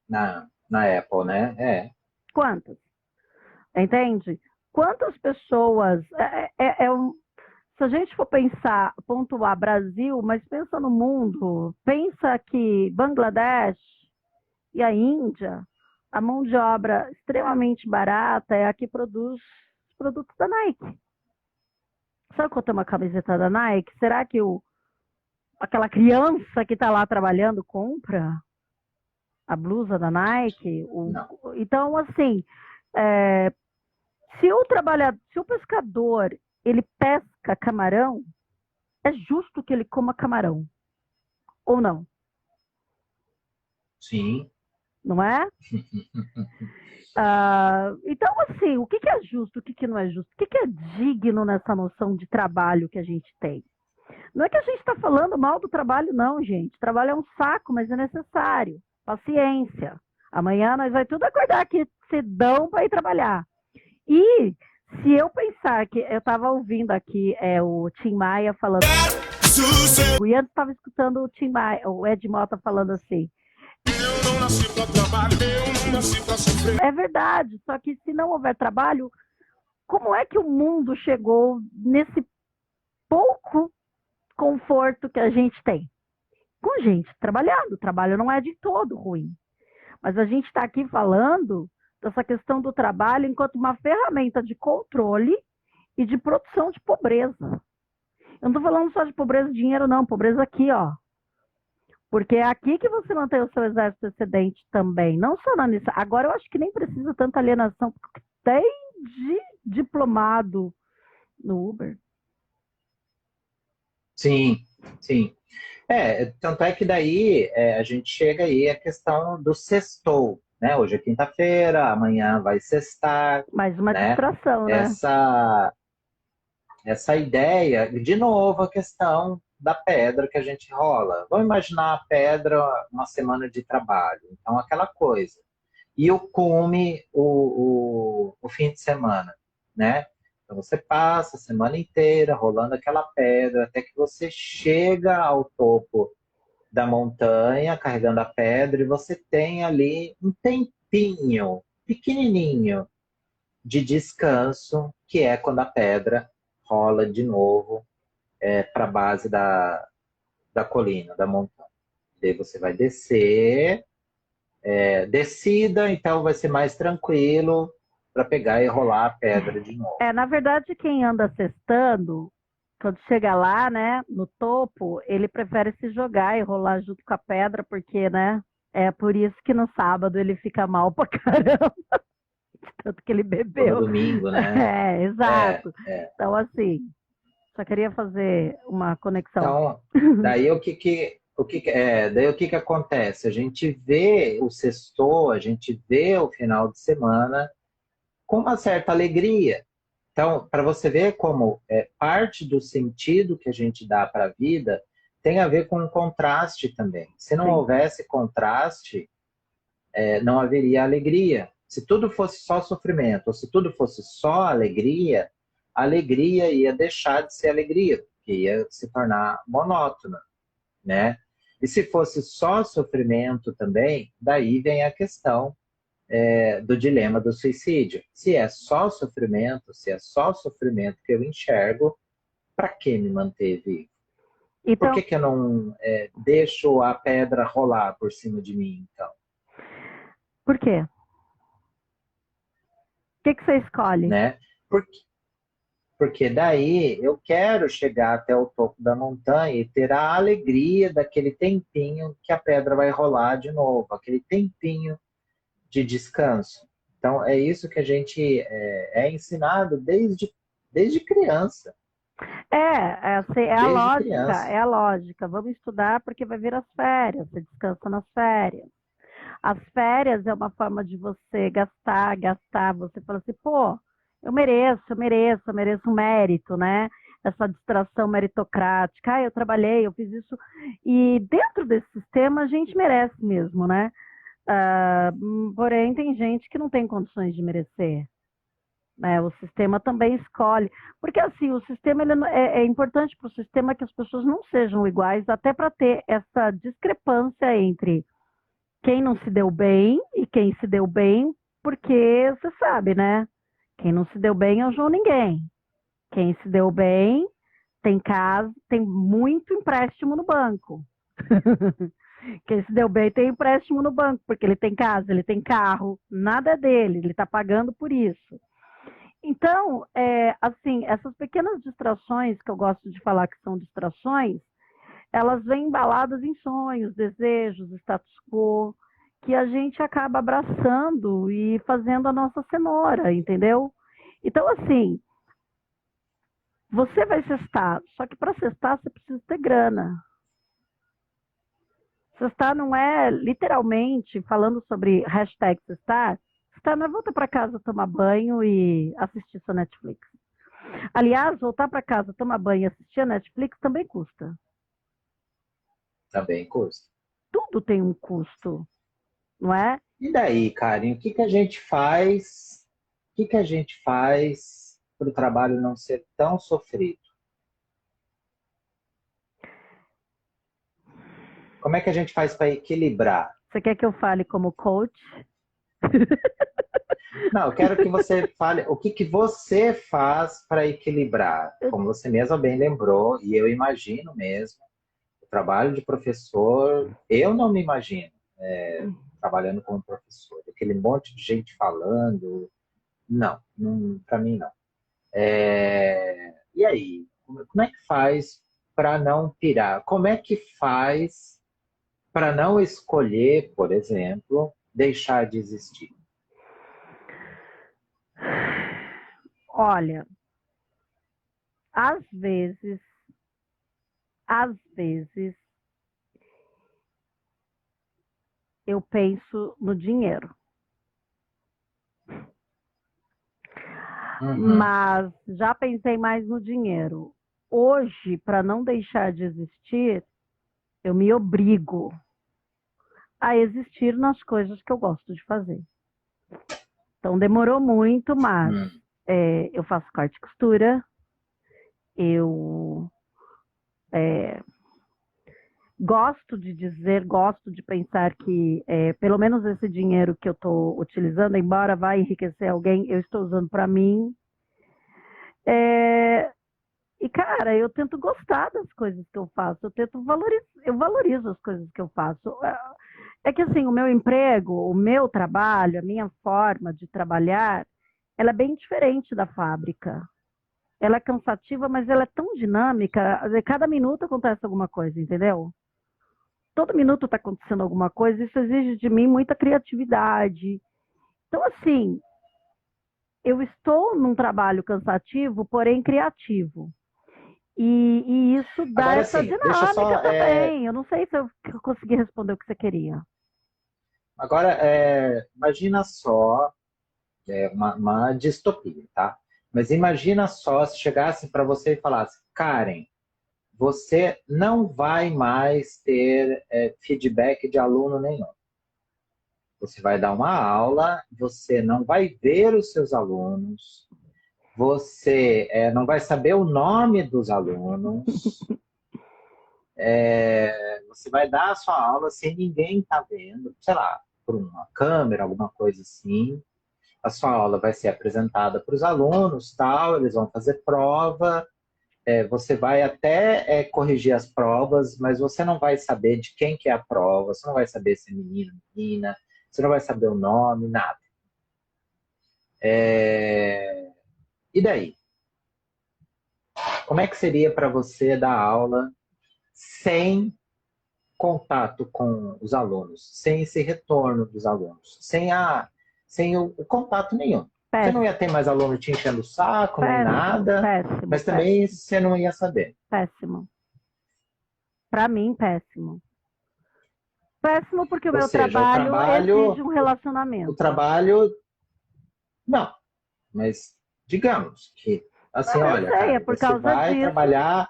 Na Apple, né? Quantas? Entende? Quantas pessoas... se a gente for pensar, pontuar Brasil, mas pensa no mundo, pensa que Bangladesh e a Índia, a mão de obra extremamente barata é a que produz os produtos da Nike. Sabe quanto é uma camiseta da Nike? Será que aquela criança que está lá trabalhando compra a blusa da Nike? Então, assim, se o pescador ele pesca camarão, é justo que ele coma camarão, ou não? Sim. Não é? Então, assim, o que é justo, o que não é justo? O que é digno nessa noção de trabalho que a gente tem? Não é que a gente está falando mal do trabalho, não, gente. Trabalho é um saco, mas é necessário. Paciência. Amanhã nós vai tudo acordar aqui cedão para ir trabalhar. E se eu pensar que... Eu estava ouvindo aqui o Tim Maia falando... O Ian estava escutando o Tim Maia, o Ed Mota falando assim... Eu não nasci para trabalho, eu não nasci para sofrer. É verdade, só que se não houver trabalho, como é que o mundo chegou nesse pouco conforto que a gente tem? Com gente trabalhando. O trabalho não é de todo ruim. Mas a gente está aqui falando essa questão do trabalho enquanto uma ferramenta de controle e de produção de pobreza. Eu não estou falando só de pobreza de dinheiro, não. Pobreza aqui, ó. Porque é aqui que você mantém o seu exército excedente também. Não só na missão. Agora eu acho que nem precisa tanta alienação, porque tem de diplomado no Uber. Sim, sim. Tanto é que daí a gente chega aí à questão do sextou, né? Hoje é quinta-feira, amanhã vai sextar, Mais uma né? distração, né? Essa ideia, de novo, a questão da pedra que a gente rola. Vamos imaginar a pedra uma semana de trabalho, então aquela coisa. E o cume, o fim de semana, né? Então você passa a semana inteira rolando aquela pedra até que você chega ao topo da montanha, carregando a pedra, e você tem ali um tempinho pequenininho de descanso, que é quando a pedra rola de novo para a base da colina, da montanha. Daí você vai descer, descida, então vai ser mais tranquilo para pegar e rolar a pedra de novo. Na verdade, quem anda cestando, quando chega lá, né, no topo, ele prefere se jogar e rolar junto com a pedra, porque, né, é por isso que no sábado ele fica mal pra caramba, tanto que ele Ou no bebeu. domingo, né? Exato. Então, assim, só queria fazer uma conexão. Então, daí daí o que que acontece? A gente vê o sextou, a gente vê o final de semana com uma certa alegria. Então, para você ver como parte do sentido que a gente dá para a vida tem a ver com um contraste também. Se não Sim. houvesse contraste, não haveria alegria. Se tudo fosse só sofrimento, ou se tudo fosse só alegria, a alegria ia deixar de ser alegria, porque ia se tornar monótona, né? E se fosse só sofrimento também, daí vem a questão do dilema do suicídio. Se é só sofrimento, se é só sofrimento que eu enxergo, para que me manter vivo? Por Então, que eu não deixo a pedra rolar por cima de mim, então? por quê? O que você escolhe? Né? Porque daí eu quero chegar até o topo da montanha e ter a alegria daquele tempinho que a pedra vai rolar de novo, aquele tempinho de descanso. Então é isso que a gente é ensinado desde criança. Assim, é a Desde lógica, criança. é a lógica. Vamos estudar porque vai vir as férias, você descansa nas férias. As férias é uma forma de você gastar. Você fala assim, pô, eu mereço um mérito, né? Essa distração meritocrática. Eu trabalhei, eu fiz isso. E dentro desse sistema a gente merece mesmo, né? Porém, tem gente que não tem condições de merecer. Né? O sistema também escolhe. Porque, assim, o sistema é importante para o sistema que as pessoas não sejam iguais, até para ter essa discrepância entre quem não se deu bem e quem se deu bem, porque você sabe, né? Quem não se deu bem é o João Ninguém. Quem se deu bem tem casa, tem muito empréstimo no banco. Quem se deu bem tem empréstimo no banco, porque ele tem casa, ele tem carro, nada é dele, ele está pagando por isso. Então, assim, essas pequenas distrações que eu gosto de falar que são distrações, elas vêm embaladas em sonhos, desejos, status quo, que a gente acaba abraçando e fazendo a nossa cenoura, entendeu? Então, assim, você vai cestar, só que para cestar você precisa ter grana. Cestar não é literalmente falando sobre hashtag cestar, cestar não é voltar para casa tomar banho e assistir sua Netflix. Aliás, voltar para casa tomar banho e assistir a Netflix também custa. Também custa. Tudo tem um custo, não é? E daí, Karen, o que que a gente faz? O que que a gente faz para o trabalho não ser tão sofrido? Como é que a gente faz para equilibrar? Você quer que eu fale como coach? Não, eu quero que você fale o que que você faz para equilibrar. Como você mesma bem lembrou, e eu imagino mesmo, o trabalho de professor, eu não me imagino trabalhando como professor. Aquele monte de gente falando, não, não para mim não. E aí, como é que faz para não pirar? Como é que faz para não escolher, por exemplo, deixar de existir? Olha, às vezes eu penso no dinheiro. Uhum. Mas já pensei mais no dinheiro. Hoje, para não deixar de existir, eu me obrigo a existir nas coisas que eu gosto de fazer. Então, demorou muito, mas Hum. eu faço corte e costura, eu gosto de pensar que pelo menos esse dinheiro que eu estou utilizando, embora vá enriquecer alguém, eu estou usando para mim. E, cara, eu tento gostar das coisas que eu faço, eu valorizo as coisas que eu faço. É que, assim, o meu emprego, o meu trabalho, a minha forma de trabalhar, ela é bem diferente da fábrica. Ela é cansativa, mas ela é tão dinâmica, cada minuto acontece alguma coisa, entendeu? Todo minuto está acontecendo alguma coisa, isso exige de mim muita criatividade. Então, assim, eu estou num trabalho cansativo, porém criativo. E isso dá Agora essa sim, deixa dinâmica só. também. Eu não sei se eu consegui responder o que você queria. Agora, imagina só uma distopia, tá? Mas imagina só se chegasse para você e falasse, Karen, você não vai mais ter feedback de aluno nenhum. Você vai dar uma aula, você não vai ver os seus alunos, você não vai saber o nome dos alunos, você vai dar a sua aula sem ninguém estar vendo, sei lá, por uma câmera, alguma coisa assim. A sua aula vai ser apresentada para os alunos, tal, eles vão fazer prova, você vai até corrigir as provas, mas você não vai saber de quem que é a prova, você não vai saber se é menino, menina, você não vai saber o nome, nada. E daí? Como é que seria para você dar aula sem contato com os alunos, sem esse retorno dos alunos, sem o contato nenhum? Você não Péssimo, ia ter mais aluno te enchendo o saco, nem péssimo, nada, péssimo, mas também péssimo, você não ia saber. péssimo. Para mim, péssimo. Péssimo porque o Ou meu seja, o trabalho exige trabalho, um o relacionamento. trabalho, não, mas digamos que, assim, Não, eu olha, sei, é cara, por você causa vai disso. trabalhar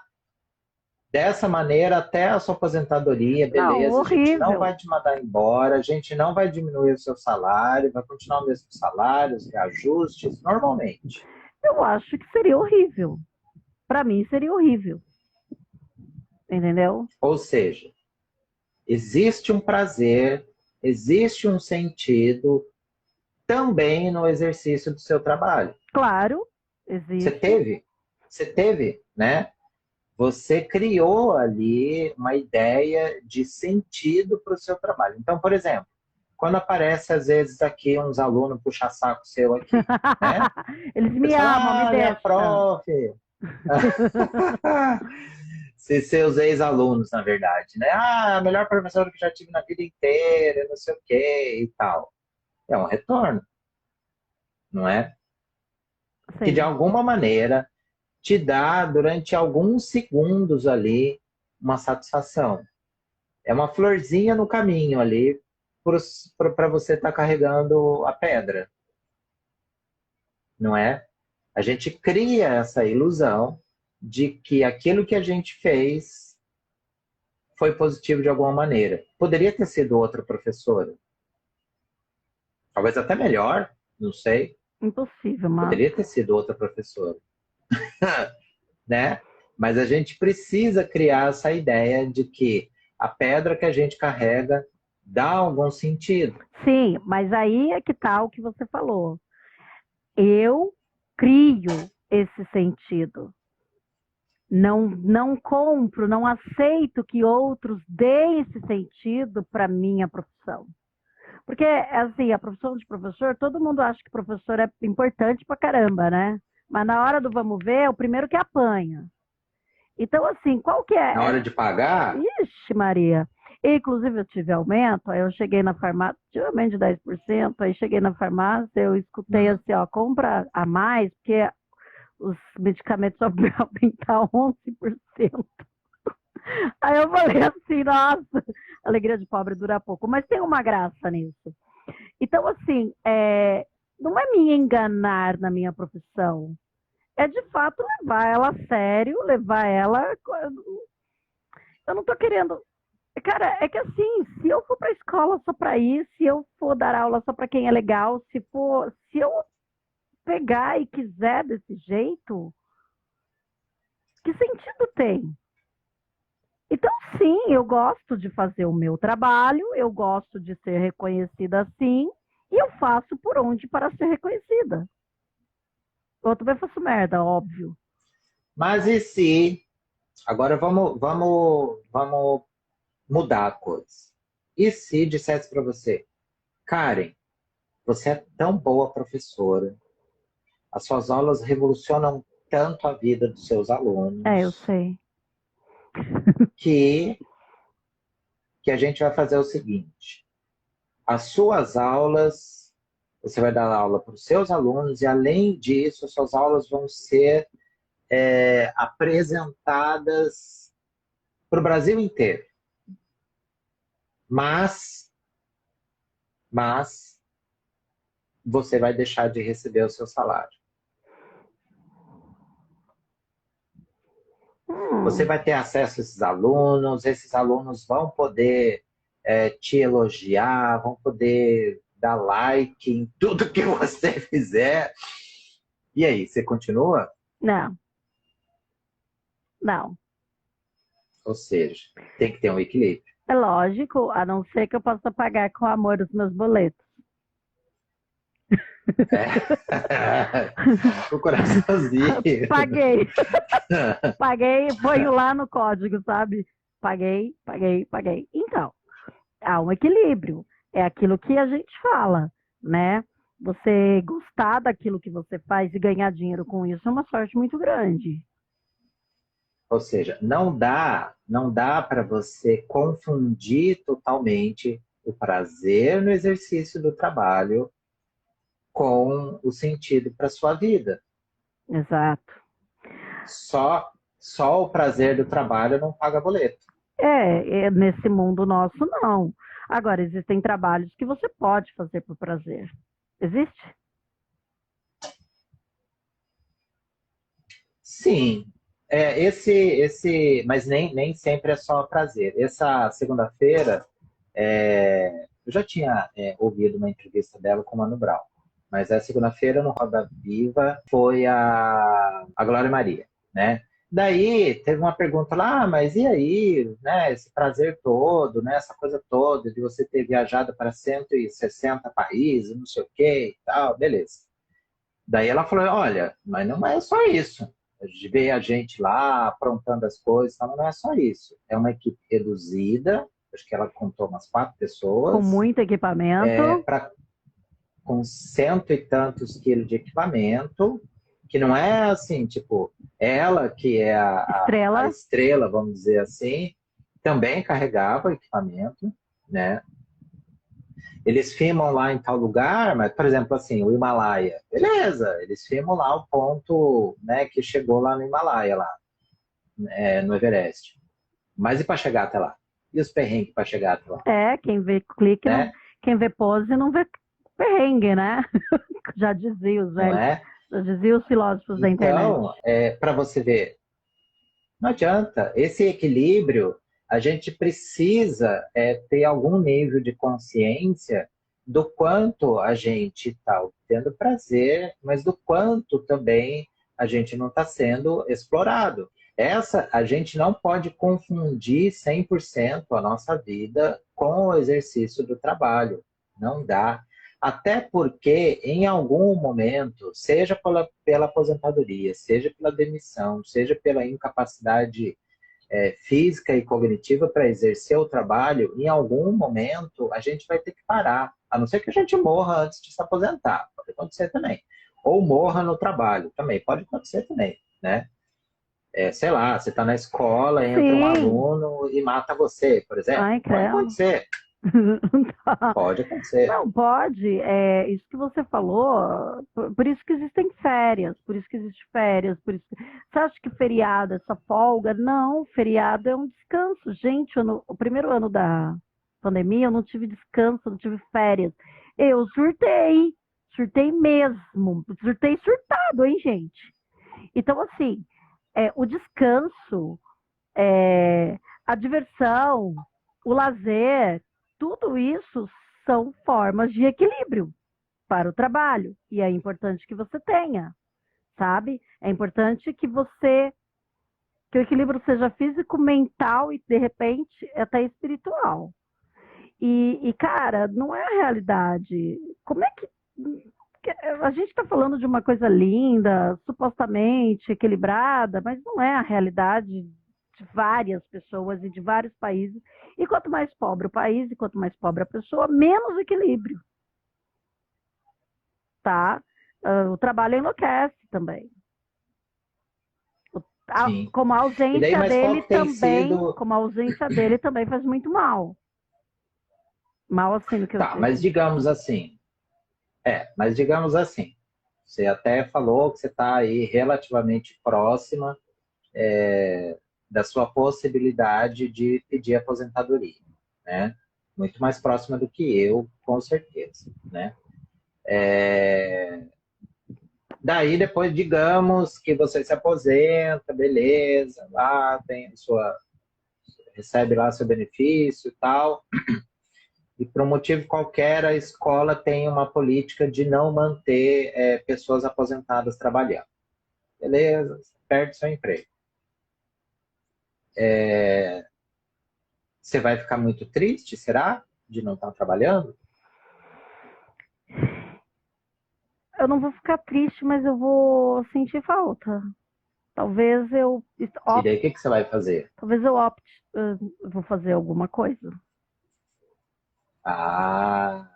dessa maneira até a sua aposentadoria, Não, beleza, a gente não horrível. vai te mandar embora, a gente não vai diminuir o seu salário, vai continuar o mesmo salário, os reajustes, normalmente. Eu acho que seria horrível. Para mim, seria horrível. Entendeu? Ou seja, existe um prazer, existe um sentido também no exercício do seu trabalho. Claro, Você existe. teve, você teve, né? Você criou ali uma ideia de sentido para o seu trabalho. Então, por exemplo, quando aparece às vezes aqui uns alunos puxa-saco seu aqui, né? Eles me Eles falam, amam, me minha deixa. prof. Se seus ex-alunos, na verdade, né? A melhor professora que já tive na vida inteira, não sei o quê e tal. É um retorno, não é? Que de Sim. alguma maneira te dá, durante alguns segundos ali, uma satisfação. É uma florzinha no caminho ali para você estar carregando a pedra, não é? A gente cria essa ilusão de que aquilo que a gente fez foi positivo de alguma maneira. Poderia ter sido outra professora, talvez até melhor, não sei. Impossível, mas. Poderia ter sido outra professora, né? Mas a gente precisa criar essa ideia de que a pedra que a gente carrega dá algum sentido. Sim, mas aí é que tá o que você falou. Eu crio esse sentido. Não compro, não aceito que outros deem esse sentido para minha profissão. Porque, assim, a profissão de professor, todo mundo acha que professor é importante pra caramba, né? Mas na hora do vamos ver, é o primeiro que apanha. Então, assim, qual que Na é? hora de pagar, Ixi, Maria. Inclusive, eu tive aumento, aí eu cheguei na farmácia, tive aumento de 10%, aí cheguei na farmácia, eu escutei hum, assim, ó, compra a mais, porque os medicamentos só vão aumentar 11%. Aí eu falei assim, nossa, alegria de pobre dura pouco, mas tem uma graça nisso. Então, assim, não é me enganar na minha profissão, é de fato levar ela a sério, levar ela. Eu não tô querendo. Cara, é que assim, se eu for pra escola só pra ir, se eu for dar aula só pra quem é legal, se eu pegar e quiser desse jeito, que sentido tem? Então, sim, eu gosto de fazer o meu trabalho, eu gosto de ser reconhecida assim, e eu faço por onde para ser reconhecida. Eu também faço merda, óbvio. mas e se... Agora vamos mudar a coisa. E se dissesse para você, Karen, você é tão boa professora, as suas aulas revolucionam tanto a vida dos seus É, eu alunos, sei. que, que a gente vai fazer o seguinte: as suas aulas, você vai dar aula para os seus alunos, e além disso, as suas aulas vão ser apresentadas para o Brasil inteiro. Mas, mas, você vai deixar de receber o seu salário. Você Hum, vai ter acesso a esses alunos vão poder te elogiar, vão poder dar like em tudo que você fizer. E aí, você continua? não, não. Ou seja, tem que ter um equilíbrio. É lógico, a não ser que eu possa pagar com amor os meus boletos. É. O coraçãozinho. Paguei, paguei, ponho lá no código, sabe? Paguei, paguei, paguei. Então, há um equilíbrio. É aquilo que a gente fala, né? Você gostar daquilo que você faz e ganhar dinheiro com isso é uma sorte muito grande. Ou seja, não dá para você confundir totalmente o prazer no exercício do trabalho com o sentido para sua vida. Exato. Só o prazer do trabalho não paga boleto. Nesse mundo nosso, não. Agora, existem trabalhos que você pode fazer por prazer. Existe? Sim, mas nem sempre é só prazer. Essa segunda-feira, eu já tinha ouvido uma entrevista dela com o Mano Brown, mas a segunda-feira no Roda Viva foi a Glória Maria, né? Daí teve uma pergunta lá, mas e aí, né, esse prazer todo, né, essa coisa toda de você ter viajado para 160 países, não sei o que e tal, beleza. Daí ela falou, olha, mas não é só isso. A gente vê a gente lá aprontando as coisas, mas não é só isso. É uma equipe reduzida, acho que ela contou umas 4 pessoas, Com muito equipamento. pra, com cento e tantos quilos de equipamento, que não é assim, tipo, ela que é a Estrela. estrela, vamos dizer assim, também carregava equipamento, né? Eles filmam lá em tal lugar, mas, por exemplo, assim, o Himalaia. Beleza, eles filmam lá o ponto, né, que chegou lá no Himalaia, lá, no Everest. Mas e para chegar até lá? E os perrengues para chegar até lá? Quem vê clique, não, Né? quem vê pose não vê perrengue, né? Já dizia os Não velhos, é? já dizia os filósofos da internet. Então, para você ver, não adianta. Esse equilíbrio, a gente precisa ter algum nível de consciência do quanto a gente está tendo prazer, mas do quanto também a gente não está sendo explorado. A gente não pode confundir 100% a nossa vida com o exercício do trabalho. Não dá. Até porque, em algum momento, seja pela aposentadoria, seja pela demissão, seja pela incapacidade física e cognitiva para exercer o trabalho, em algum momento a gente vai ter que parar. A não ser que a gente morra antes de se aposentar, pode acontecer também. Ou morra no trabalho, também pode acontecer também, né? Sei lá, você está na escola, entra um Sim. aluno e mata você, por exemplo. Ai, Pode credo. acontecer, Tá. pode acontecer. Não, pode. É, isso que você falou, por isso que existem férias, por isso que existe férias, por isso que... Você acha que feriado é essa folga? Não, feriado é um descanso. Gente, o primeiro ano da pandemia eu não tive descanso, não tive férias. Eu surtei mesmo, surtei surtado, hein, gente? Então, assim, o descanso, a diversão, o lazer, tudo isso são formas de equilíbrio para o trabalho. E é importante que você tenha, sabe? É importante que o equilíbrio seja físico, mental e, de repente, até espiritual. Cara, não é a realidade. Como é que a gente está falando de uma coisa linda, supostamente equilibrada, mas não é a realidade de várias pessoas e de vários países. E quanto mais pobre o país e quanto mais pobre a pessoa, menos equilíbrio, tá? O trabalho enlouquece também. Sim. Como a E daí, ausência mas qual dele que tem também, sido... como a ausência dele também faz muito mal. Mal assim no que eu Tá, mas digo. digamos assim, você até falou que você está aí relativamente próxima da sua possibilidade de pedir aposentadoria, né? Muito mais próxima do que eu, com certeza, né? Daí, depois, digamos que você se aposenta, beleza, lá tem sua, recebe lá seu benefício e tal, e por um motivo qualquer a escola tem uma política de não manter pessoas aposentadas trabalhando. Beleza, você perde seu emprego. Você vai ficar muito triste, será? De não estar trabalhando? Eu não vou ficar triste, mas eu vou sentir falta. Talvez eu E opte, daí, o que você vai fazer? talvez eu opte, vou fazer alguma coisa. Ah,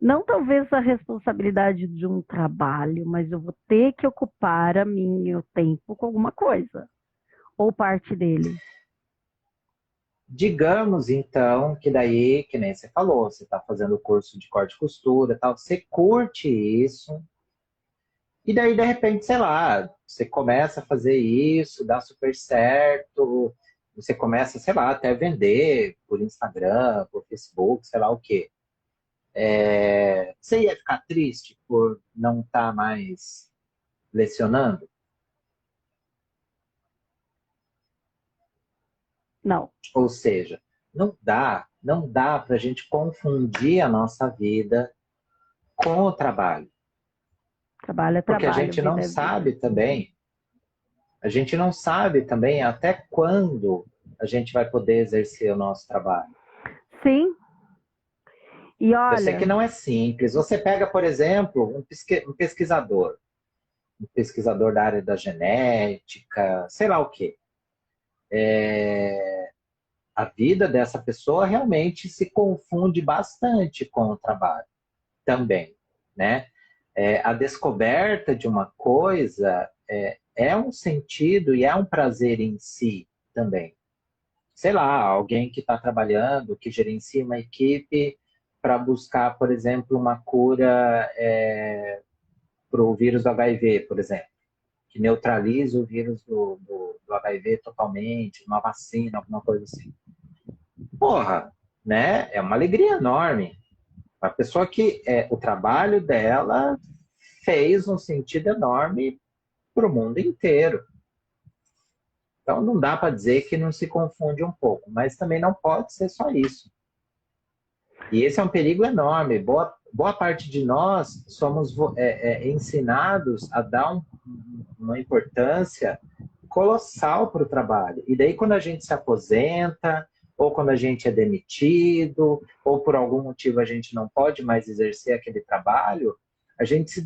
Não talvez a responsabilidade de um trabalho, mas eu vou ter que ocupar a meu tempo com alguma coisa, ou parte dele. digamos, então, que daí, que nem você falou, você está fazendo o curso de corte e costura e tal, você curte isso, e daí, de repente, sei lá, você começa a fazer isso, dá super certo, você começa, sei lá, até vender por Instagram, por Facebook, sei lá o quê. Você ia ficar triste por não estar mais lecionando? Não, Ou seja, não dá para a gente confundir a nossa vida com o trabalho. trabalho é Porque trabalho, vida é vida. a gente não sabe também até quando a gente vai poder exercer o nosso trabalho. Sim, e Eu sei que olha, não é simples. Você pega, por exemplo, um pesquisador da área da genética, sei lá o quê. A vida dessa pessoa realmente se confunde bastante com o trabalho também, né? A descoberta de uma coisa é um sentido e é um prazer em si também. Sei lá, alguém que está trabalhando, que gerencia uma equipe para buscar, por exemplo, uma cura para o vírus do HIV, por exemplo, que neutraliza o vírus do HIV totalmente, uma vacina, alguma coisa assim. Porra, né? É uma alegria enorme. A pessoa que o trabalho dela fez um sentido enorme para o mundo inteiro. Então não dá para dizer que não se confunde um pouco, mas também não pode ser só isso. E esse é um perigo enorme. Boa parte de nós somos ensinados a dar uma importância colossal para o trabalho. E daí, quando a gente se aposenta, ou quando a gente é demitido, ou por algum motivo a gente não pode mais exercer aquele trabalho, a gente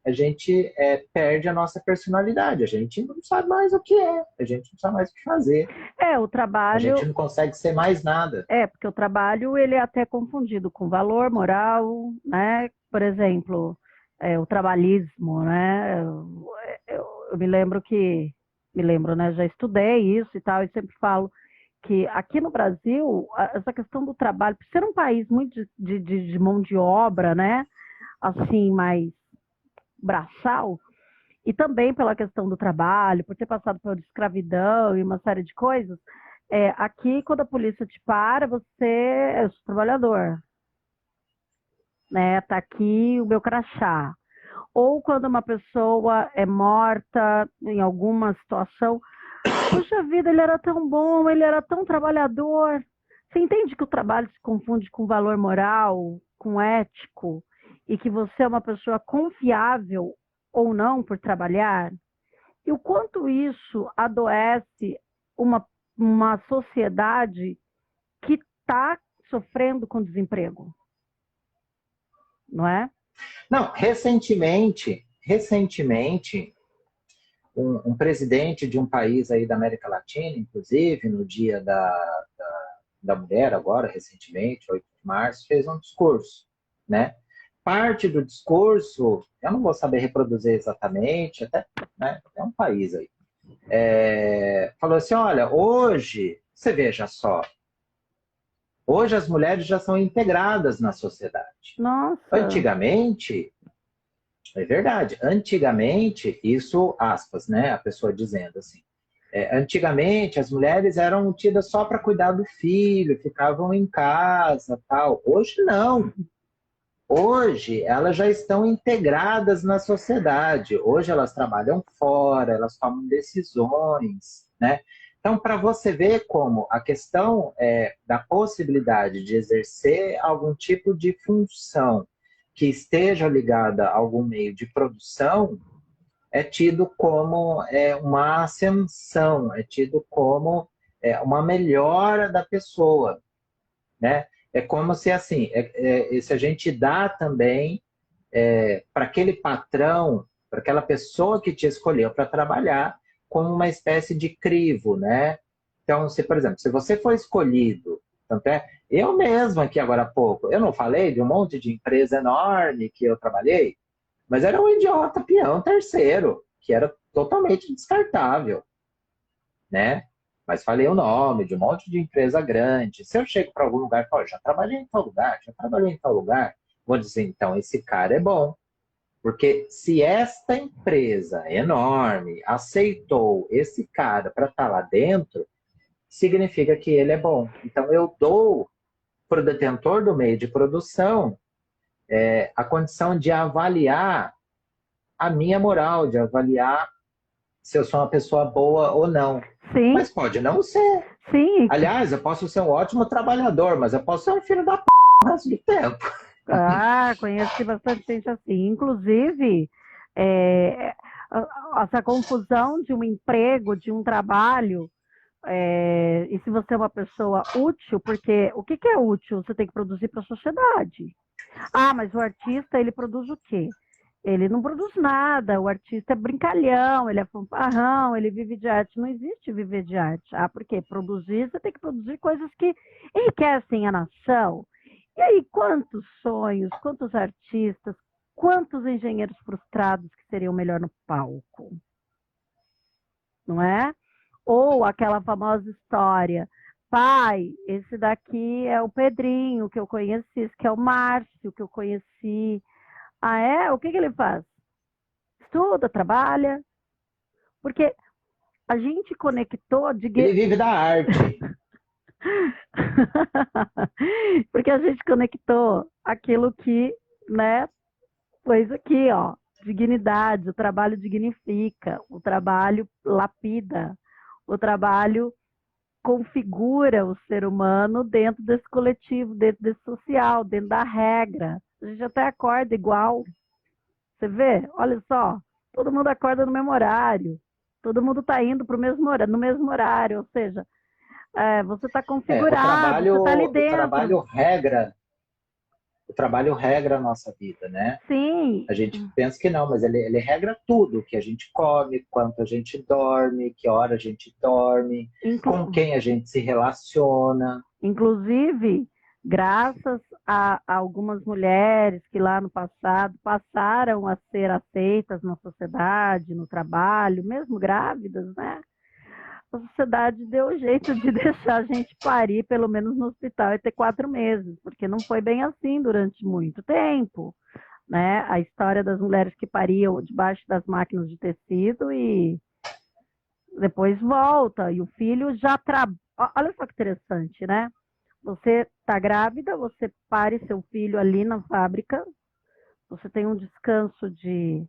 a gente perde a nossa personalidade, a gente não sabe mais o que é, a gente não sabe mais o que fazer, O a gente trabalho, não consegue ser mais nada. porque o trabalho ele é até confundido com valor moral, né? Por exemplo, o trabalhismo, né? Eu me lembro, né? Já estudei isso e tal, e sempre falo que aqui no Brasil, essa questão do trabalho, por ser um país muito de mão de obra, né? Assim, mais braçal, e também pela questão do trabalho, por ter passado por escravidão e uma série de coisas, aqui, quando a polícia te para, você é o trabalhador, né? Tá aqui o meu crachá. Ou quando uma pessoa é morta em alguma situação, puxa vida, ele era tão bom, ele era tão trabalhador. Você entende que o trabalho se confunde com valor moral, com ético, e que você é uma pessoa confiável ou não por trabalhar? E o quanto isso adoece uma, uma sociedade que está sofrendo com desemprego, não é? Não, recentemente, um presidente de um país aí da América Latina, inclusive, no dia da mulher, agora, recentemente, 8 de março, fez um discurso, né? Parte do discurso, eu não vou saber reproduzir exatamente, até, né? É um país aí. Falou assim, olha, hoje, você veja só, hoje as mulheres já são integradas na sociedade. Nossa, Antigamente, é verdade, antigamente, isso, aspas, né? A pessoa dizendo assim, antigamente as mulheres eram tidas só para cuidar do filho, ficavam em casa, tal. Hoje não. Hoje elas já estão integradas na sociedade. Hoje elas trabalham fora, elas tomam decisões, né? Então, para você ver como a questão da possibilidade de exercer algum tipo de função que esteja ligada a algum meio de produção é tido como uma ascensão, é tido como uma melhora da pessoa, né? É como se assim, se a gente dá também para aquele patrão, para aquela pessoa que te escolheu para trabalhar, como uma espécie de crivo, né? Então, se, por exemplo, se você for escolhido, tanto eu mesmo aqui agora há pouco, eu não falei de um monte de empresa enorme que eu trabalhei, mas era um idiota peão terceiro, que era totalmente descartável, né? Mas falei o nome de um monte de empresa grande. Se eu chego para algum lugar e falo, já trabalhei em tal lugar, já trabalhei em tal lugar, vou dizer, então, esse cara é bom. Porque se esta empresa enorme aceitou esse cara para estar lá dentro, significa que ele é bom. Então, eu dou para o detentor do meio de produção a condição de avaliar a minha moral, de avaliar se eu sou uma pessoa boa ou não. sim, Mas pode não ser. sim. Aliás, eu posso ser um ótimo trabalhador, mas eu posso ser um filho da p o resto do tempo. Ah, conheci bastante gente assim. Inclusive, é, essa confusão de um emprego, de um trabalho, e se você é uma pessoa útil, porque o que é útil? Você tem que produzir para a sociedade. Ah, mas o artista, ele produz o quê? Ele não produz nada, o artista é brincalhão, ele é fanfarrão, ele vive de arte. Não existe viver de arte. Ah, por quê? Produzir, você tem que produzir coisas que enriquecem a nação. E aí, quantos sonhos, quantos artistas, quantos engenheiros frustrados que seriam melhor no palco, não é? Ou aquela famosa história, pai, esse daqui é o Pedrinho que eu conheci, esse que é o Márcio que eu conheci. Ah, é? O que ele faz? Estuda, trabalha, porque a gente conectou de... Ele vive da arte. porque a gente conectou aquilo que, né, pois aqui, ó, dignidade, o trabalho dignifica, o trabalho lapida, o trabalho configura o ser humano dentro desse coletivo, dentro desse social, dentro da regra. A gente até acorda igual. Você vê? Olha só, todo mundo acorda no mesmo horário, todo mundo está indo para o mesmo horário, no mesmo horário, ou seja, você está É, configurado, você está ali o dentro. trabalho regra o trabalho regra a nossa vida, né? Sim, A gente pensa que não, mas ele regra tudo, o que a gente come, quanto a gente dorme, que hora a gente dorme, com inclu- quem a gente se relaciona. inclusive, graças a algumas mulheres que lá no passado passaram a ser aceitas na sociedade, no trabalho, mesmo grávidas, né? A sociedade deu jeito de deixar a gente parir, pelo menos no hospital, e ter 4 meses, porque não foi bem assim durante muito tempo, né? A história das mulheres que pariam debaixo das máquinas de tecido e depois volta, e o filho já trabalha. Olha só que interessante, né? Você está grávida, você pare seu filho ali na fábrica, você tem um descanso de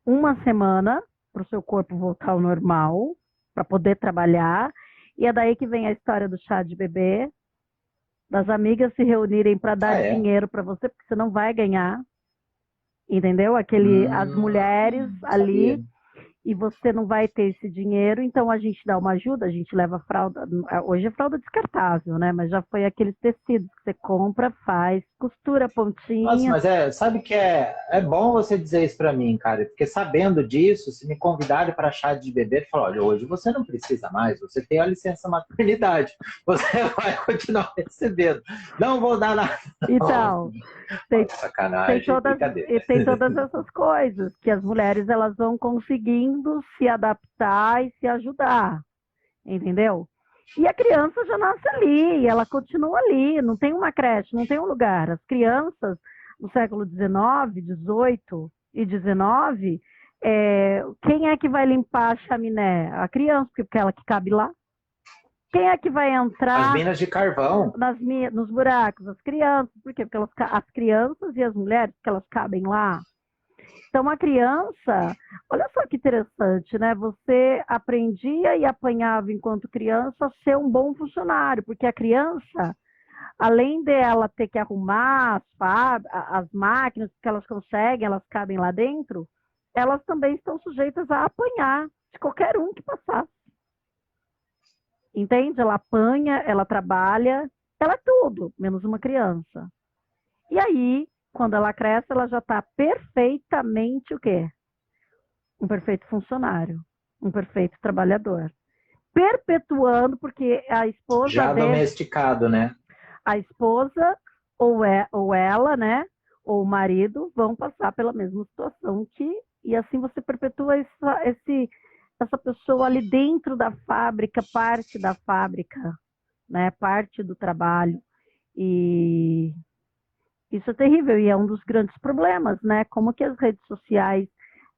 uma semana para o seu corpo voltar ao normal, para poder trabalhar. E é daí que vem a história do chá de bebê, das amigas se reunirem para dar Ah, é? dinheiro para você, porque você não vai ganhar, entendeu? As mulheres Não sabia. ali e você não vai ter esse dinheiro, então a gente dá uma ajuda, a gente leva fralda, hoje é fralda descartável, né? Mas já foi aqueles tecidos que você compra, faz, costura a Nossa, pontinha. mas sabe que é bom você dizer isso pra mim, cara, porque sabendo disso, se me convidarem para chá de bebê, falar, olha, hoje você não precisa mais, você tem a licença maternidade, você vai continuar recebendo. Não vou dar nada, não. Então, tem, Olha, tem sacanagem, todas, brincadeira. e tem todas essas coisas que as mulheres elas vão conseguindo se adaptar e se ajudar, entendeu? E a criança já nasce ali, ela continua ali, não tem uma creche, não tem um lugar. As crianças no século XIX, XVIII e XIX, quem é que vai limpar a chaminé? A criança, porque é ela que cabe lá. Quem é que vai As entrar minas de carvão, nos buracos? As crianças. Por quê? Porque as crianças e as mulheres, porque elas cabem lá. Então, a criança, olha só que interessante, né? Você aprendia e apanhava enquanto criança a ser um bom funcionário, porque a criança, além dela ter que arrumar as máquinas que elas conseguem, elas cabem lá dentro, elas também estão sujeitas a apanhar de qualquer um que passar. Entende? Ela apanha, ela trabalha, ela é tudo, menos uma criança. E aí, quando ela cresce, ela já está perfeitamente o quê? Um perfeito funcionário, um perfeito trabalhador. Perpetuando, porque a esposa já dele, domesticado, né? a esposa ou ela, né? Ou o marido vão passar pela mesma situação e assim você perpetua essa pessoa ali dentro da fábrica, parte da fábrica, né? Parte do trabalho. E isso é terrível e é um dos grandes problemas, né? Como que as redes sociais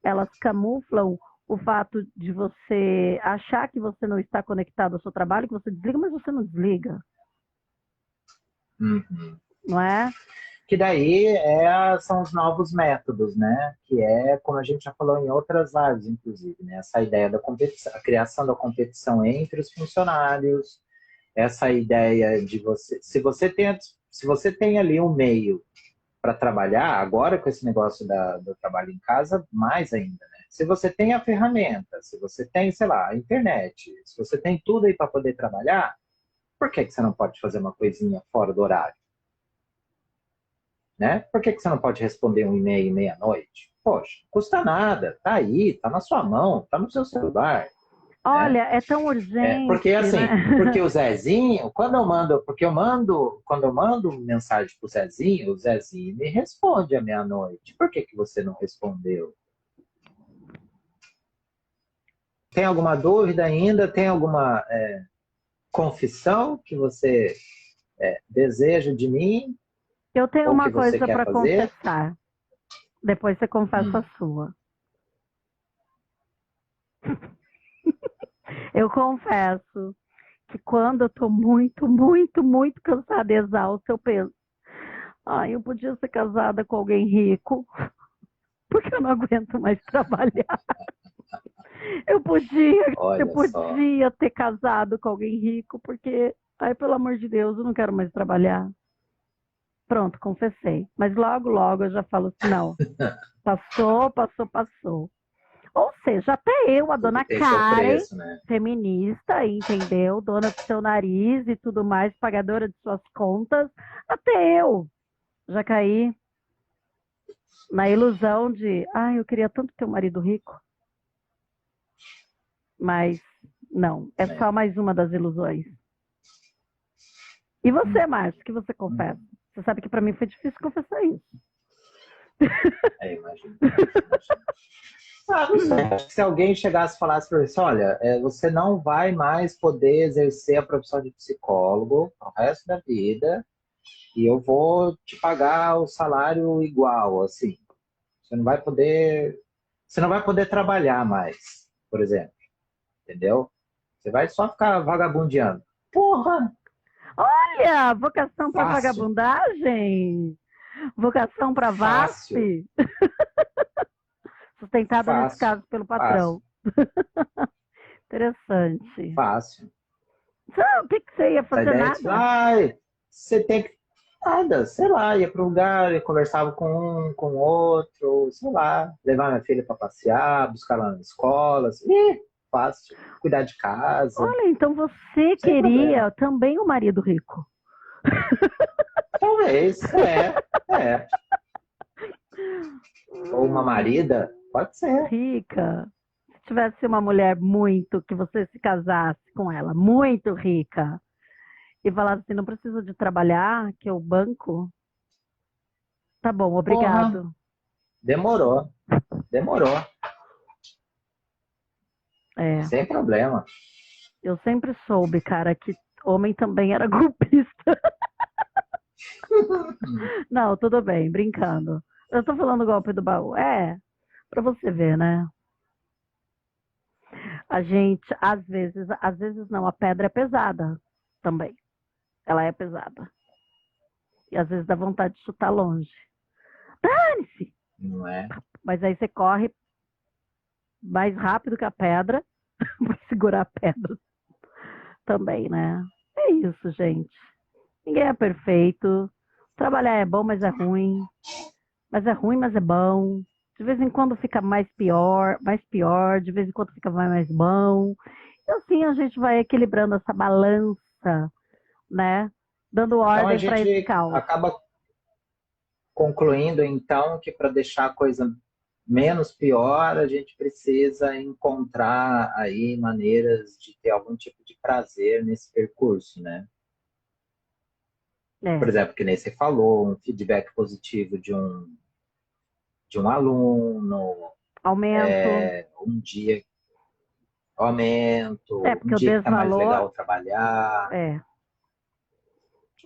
elas camuflam o fato de você achar que você não está conectado ao seu trabalho, que você desliga, mas você não desliga, Uhum. não é? Que daí são os novos métodos, né? Que é, como a gente já falou em outras lives, inclusive, né? Essa ideia da competição, a criação da competição entre os funcionários, essa ideia de se você tem ali um meio para trabalhar, agora com esse negócio do trabalho em casa, mais ainda, né? Se você tem a ferramenta, se você tem, sei lá, a internet, se você tem tudo aí para poder trabalhar, por que você não pode fazer uma coisinha fora do horário? Né? Por que você não pode responder um e-mail meia-noite? Poxa, custa nada, tá aí, tá na sua mão, tá no seu celular, né? Olha, é tão Porque urgente, assim, né? porque o Zezinho, quando eu mando mensagem pro Zezinho, o Zezinho me responde à meia-noite. Por que você não respondeu? Tem alguma dúvida ainda? Tem alguma confissão que você deseja de mim Eu tenho ou uma que você coisa quer para fazer? confessar. Depois você confessa a Hum. sua. Eu confesso que quando eu estou muito, muito, muito cansada e exausta, eu penso, eu podia ser casada com alguém rico, porque eu não aguento mais trabalhar. Eu podia, eu Olha só. podia ter casado com alguém rico, porque, pelo amor de Deus, eu não quero mais trabalhar. Pronto, confessei. Mas logo, logo eu já falo assim, não, passou, passou, passou. Ou seja, até eu, a Tudo dona tem seu Karen, preço, né? feminista, entendeu? Dona do seu nariz e tudo mais, pagadora de suas contas, até eu já caí na ilusão de, ai, eu queria tanto ter um marido rico, mas não, é É. só mais uma das ilusões. E você, Hum, Márcio, o que você confessa? hum. Você sabe que para mim foi difícil confessar isso. Imagino. Imagino. Ah, não sei. Acho que se alguém chegasse e falasse para você, olha, você não vai mais poder exercer a profissão de psicólogo pro resto da vida e eu vou te pagar o salário igual, assim. Você não vai poder, você não vai poder trabalhar mais, por exemplo, entendeu? Você vai só ficar vagabundeando. Porra, Olha, vocação para fácil, vagabundagem, vocação para fácil, VASP, sustentada nesse fácil, caso pelo fácil, patrão. Interessante. fácil. Então, o que, que você ia Essa fazer? ideia de, Nada? você tem que nada, sei lá, ia para um lugar, eu conversava com um, com outro, sei lá, levar minha filha para passear, buscar lá na escola, assim, fácil, cuidar de casa, Olha, então você sem problema. queria também um marido rico. Talvez, é. Ou uma marida, pode ser. Rica. Se tivesse uma mulher muito, que você se casasse com ela, muito rica, e falasse assim, não precisa de trabalhar, que eu banco, tá bom, Porra, obrigado. demorou, demorou, É, sem problema. eu sempre soube, cara, que homem também era golpista. Não, tudo bem, brincando. Eu tô falando golpe do baú. É, pra você ver, né? A gente, às vezes não, a pedra é pesada também. Ela é pesada. E às vezes dá vontade de chutar longe. Dane-se! Não é? Mas aí você corre mais rápido que a pedra para segurar a pedra também, né? É isso, gente. Ninguém é perfeito. Trabalhar é bom, mas é ruim. Mas é ruim, mas é bom. De vez em quando fica mais pior, de vez em quando fica mais bom. E assim a gente vai equilibrando essa balança, né? Dando Então a ordem para esse gente caos. acaba concluindo então que para deixar a coisa menos pior, a gente precisa encontrar aí maneiras de ter algum tipo de prazer nesse percurso, né? Por É. exemplo, que nem você falou, um feedback positivo de um aluno, Aumento. um dia É, aumento, um porque o dia que tá mais desvalor. legal trabalhar, É.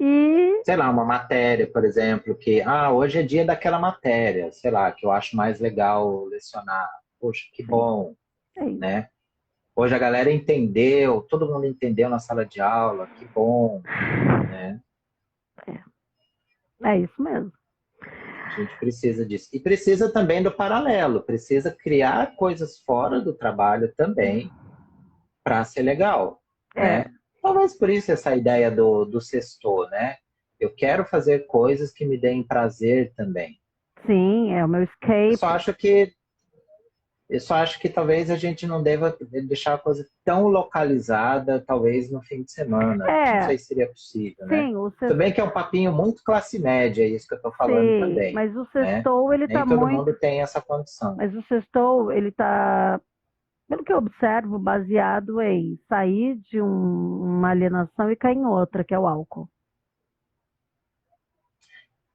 E sei lá, uma matéria, por exemplo, que, hoje é dia daquela matéria, sei lá, que eu acho mais legal lecionar. Poxa, que sim, bom, é isso. né? Hoje a galera entendeu, todo mundo entendeu na sala de aula, que bom, né? É isso mesmo. A gente precisa disso. E precisa também do paralelo, precisa criar coisas fora do trabalho também para ser legal, É, né? Talvez por isso essa ideia do sextou, né? Eu quero fazer coisas que me deem prazer também. sim, é o meu Eu só escape. acho que Eu só acho que talvez a gente não deva deixar a coisa tão localizada, talvez no fim de semana. Não É, sei se seria possível, né? sim, Tudo bem que é um papinho muito classe média, é isso que eu estou falando sim, também, mas o né? sextou, ele tá Nem todo muito. mundo tem essa condição. Mas o sextou, ele tá, pelo que eu observo, baseado em sair de uma alienação e cair em outra, que é o álcool.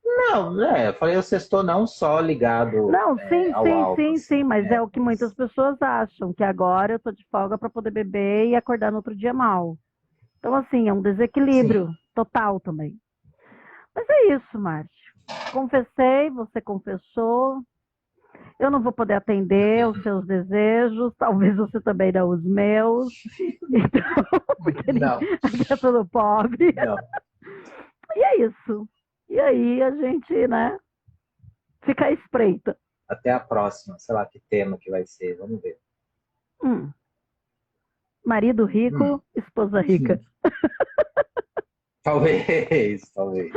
Não, eu falei o sextou não só ligado Não, sim, ao sim, álcool, sim, sim, assim, mas é né? o que muitas Mas, pessoas acham, que agora eu tô de folga para poder beber e acordar no outro dia mal. Então, assim, é um desequilíbrio sim, total também. Mas é isso, Márcio. Confessei, você confessou. Eu não vou poder atender os seus desejos, talvez você também não os meus. Então, porque não, aqui é tudo pobre. não. E é isso. E aí a gente, né, fica à espreita. Até a próxima, sei lá que tema que vai ser, vamos ver. Hum, marido Hum, rico, esposa rica. talvez, talvez.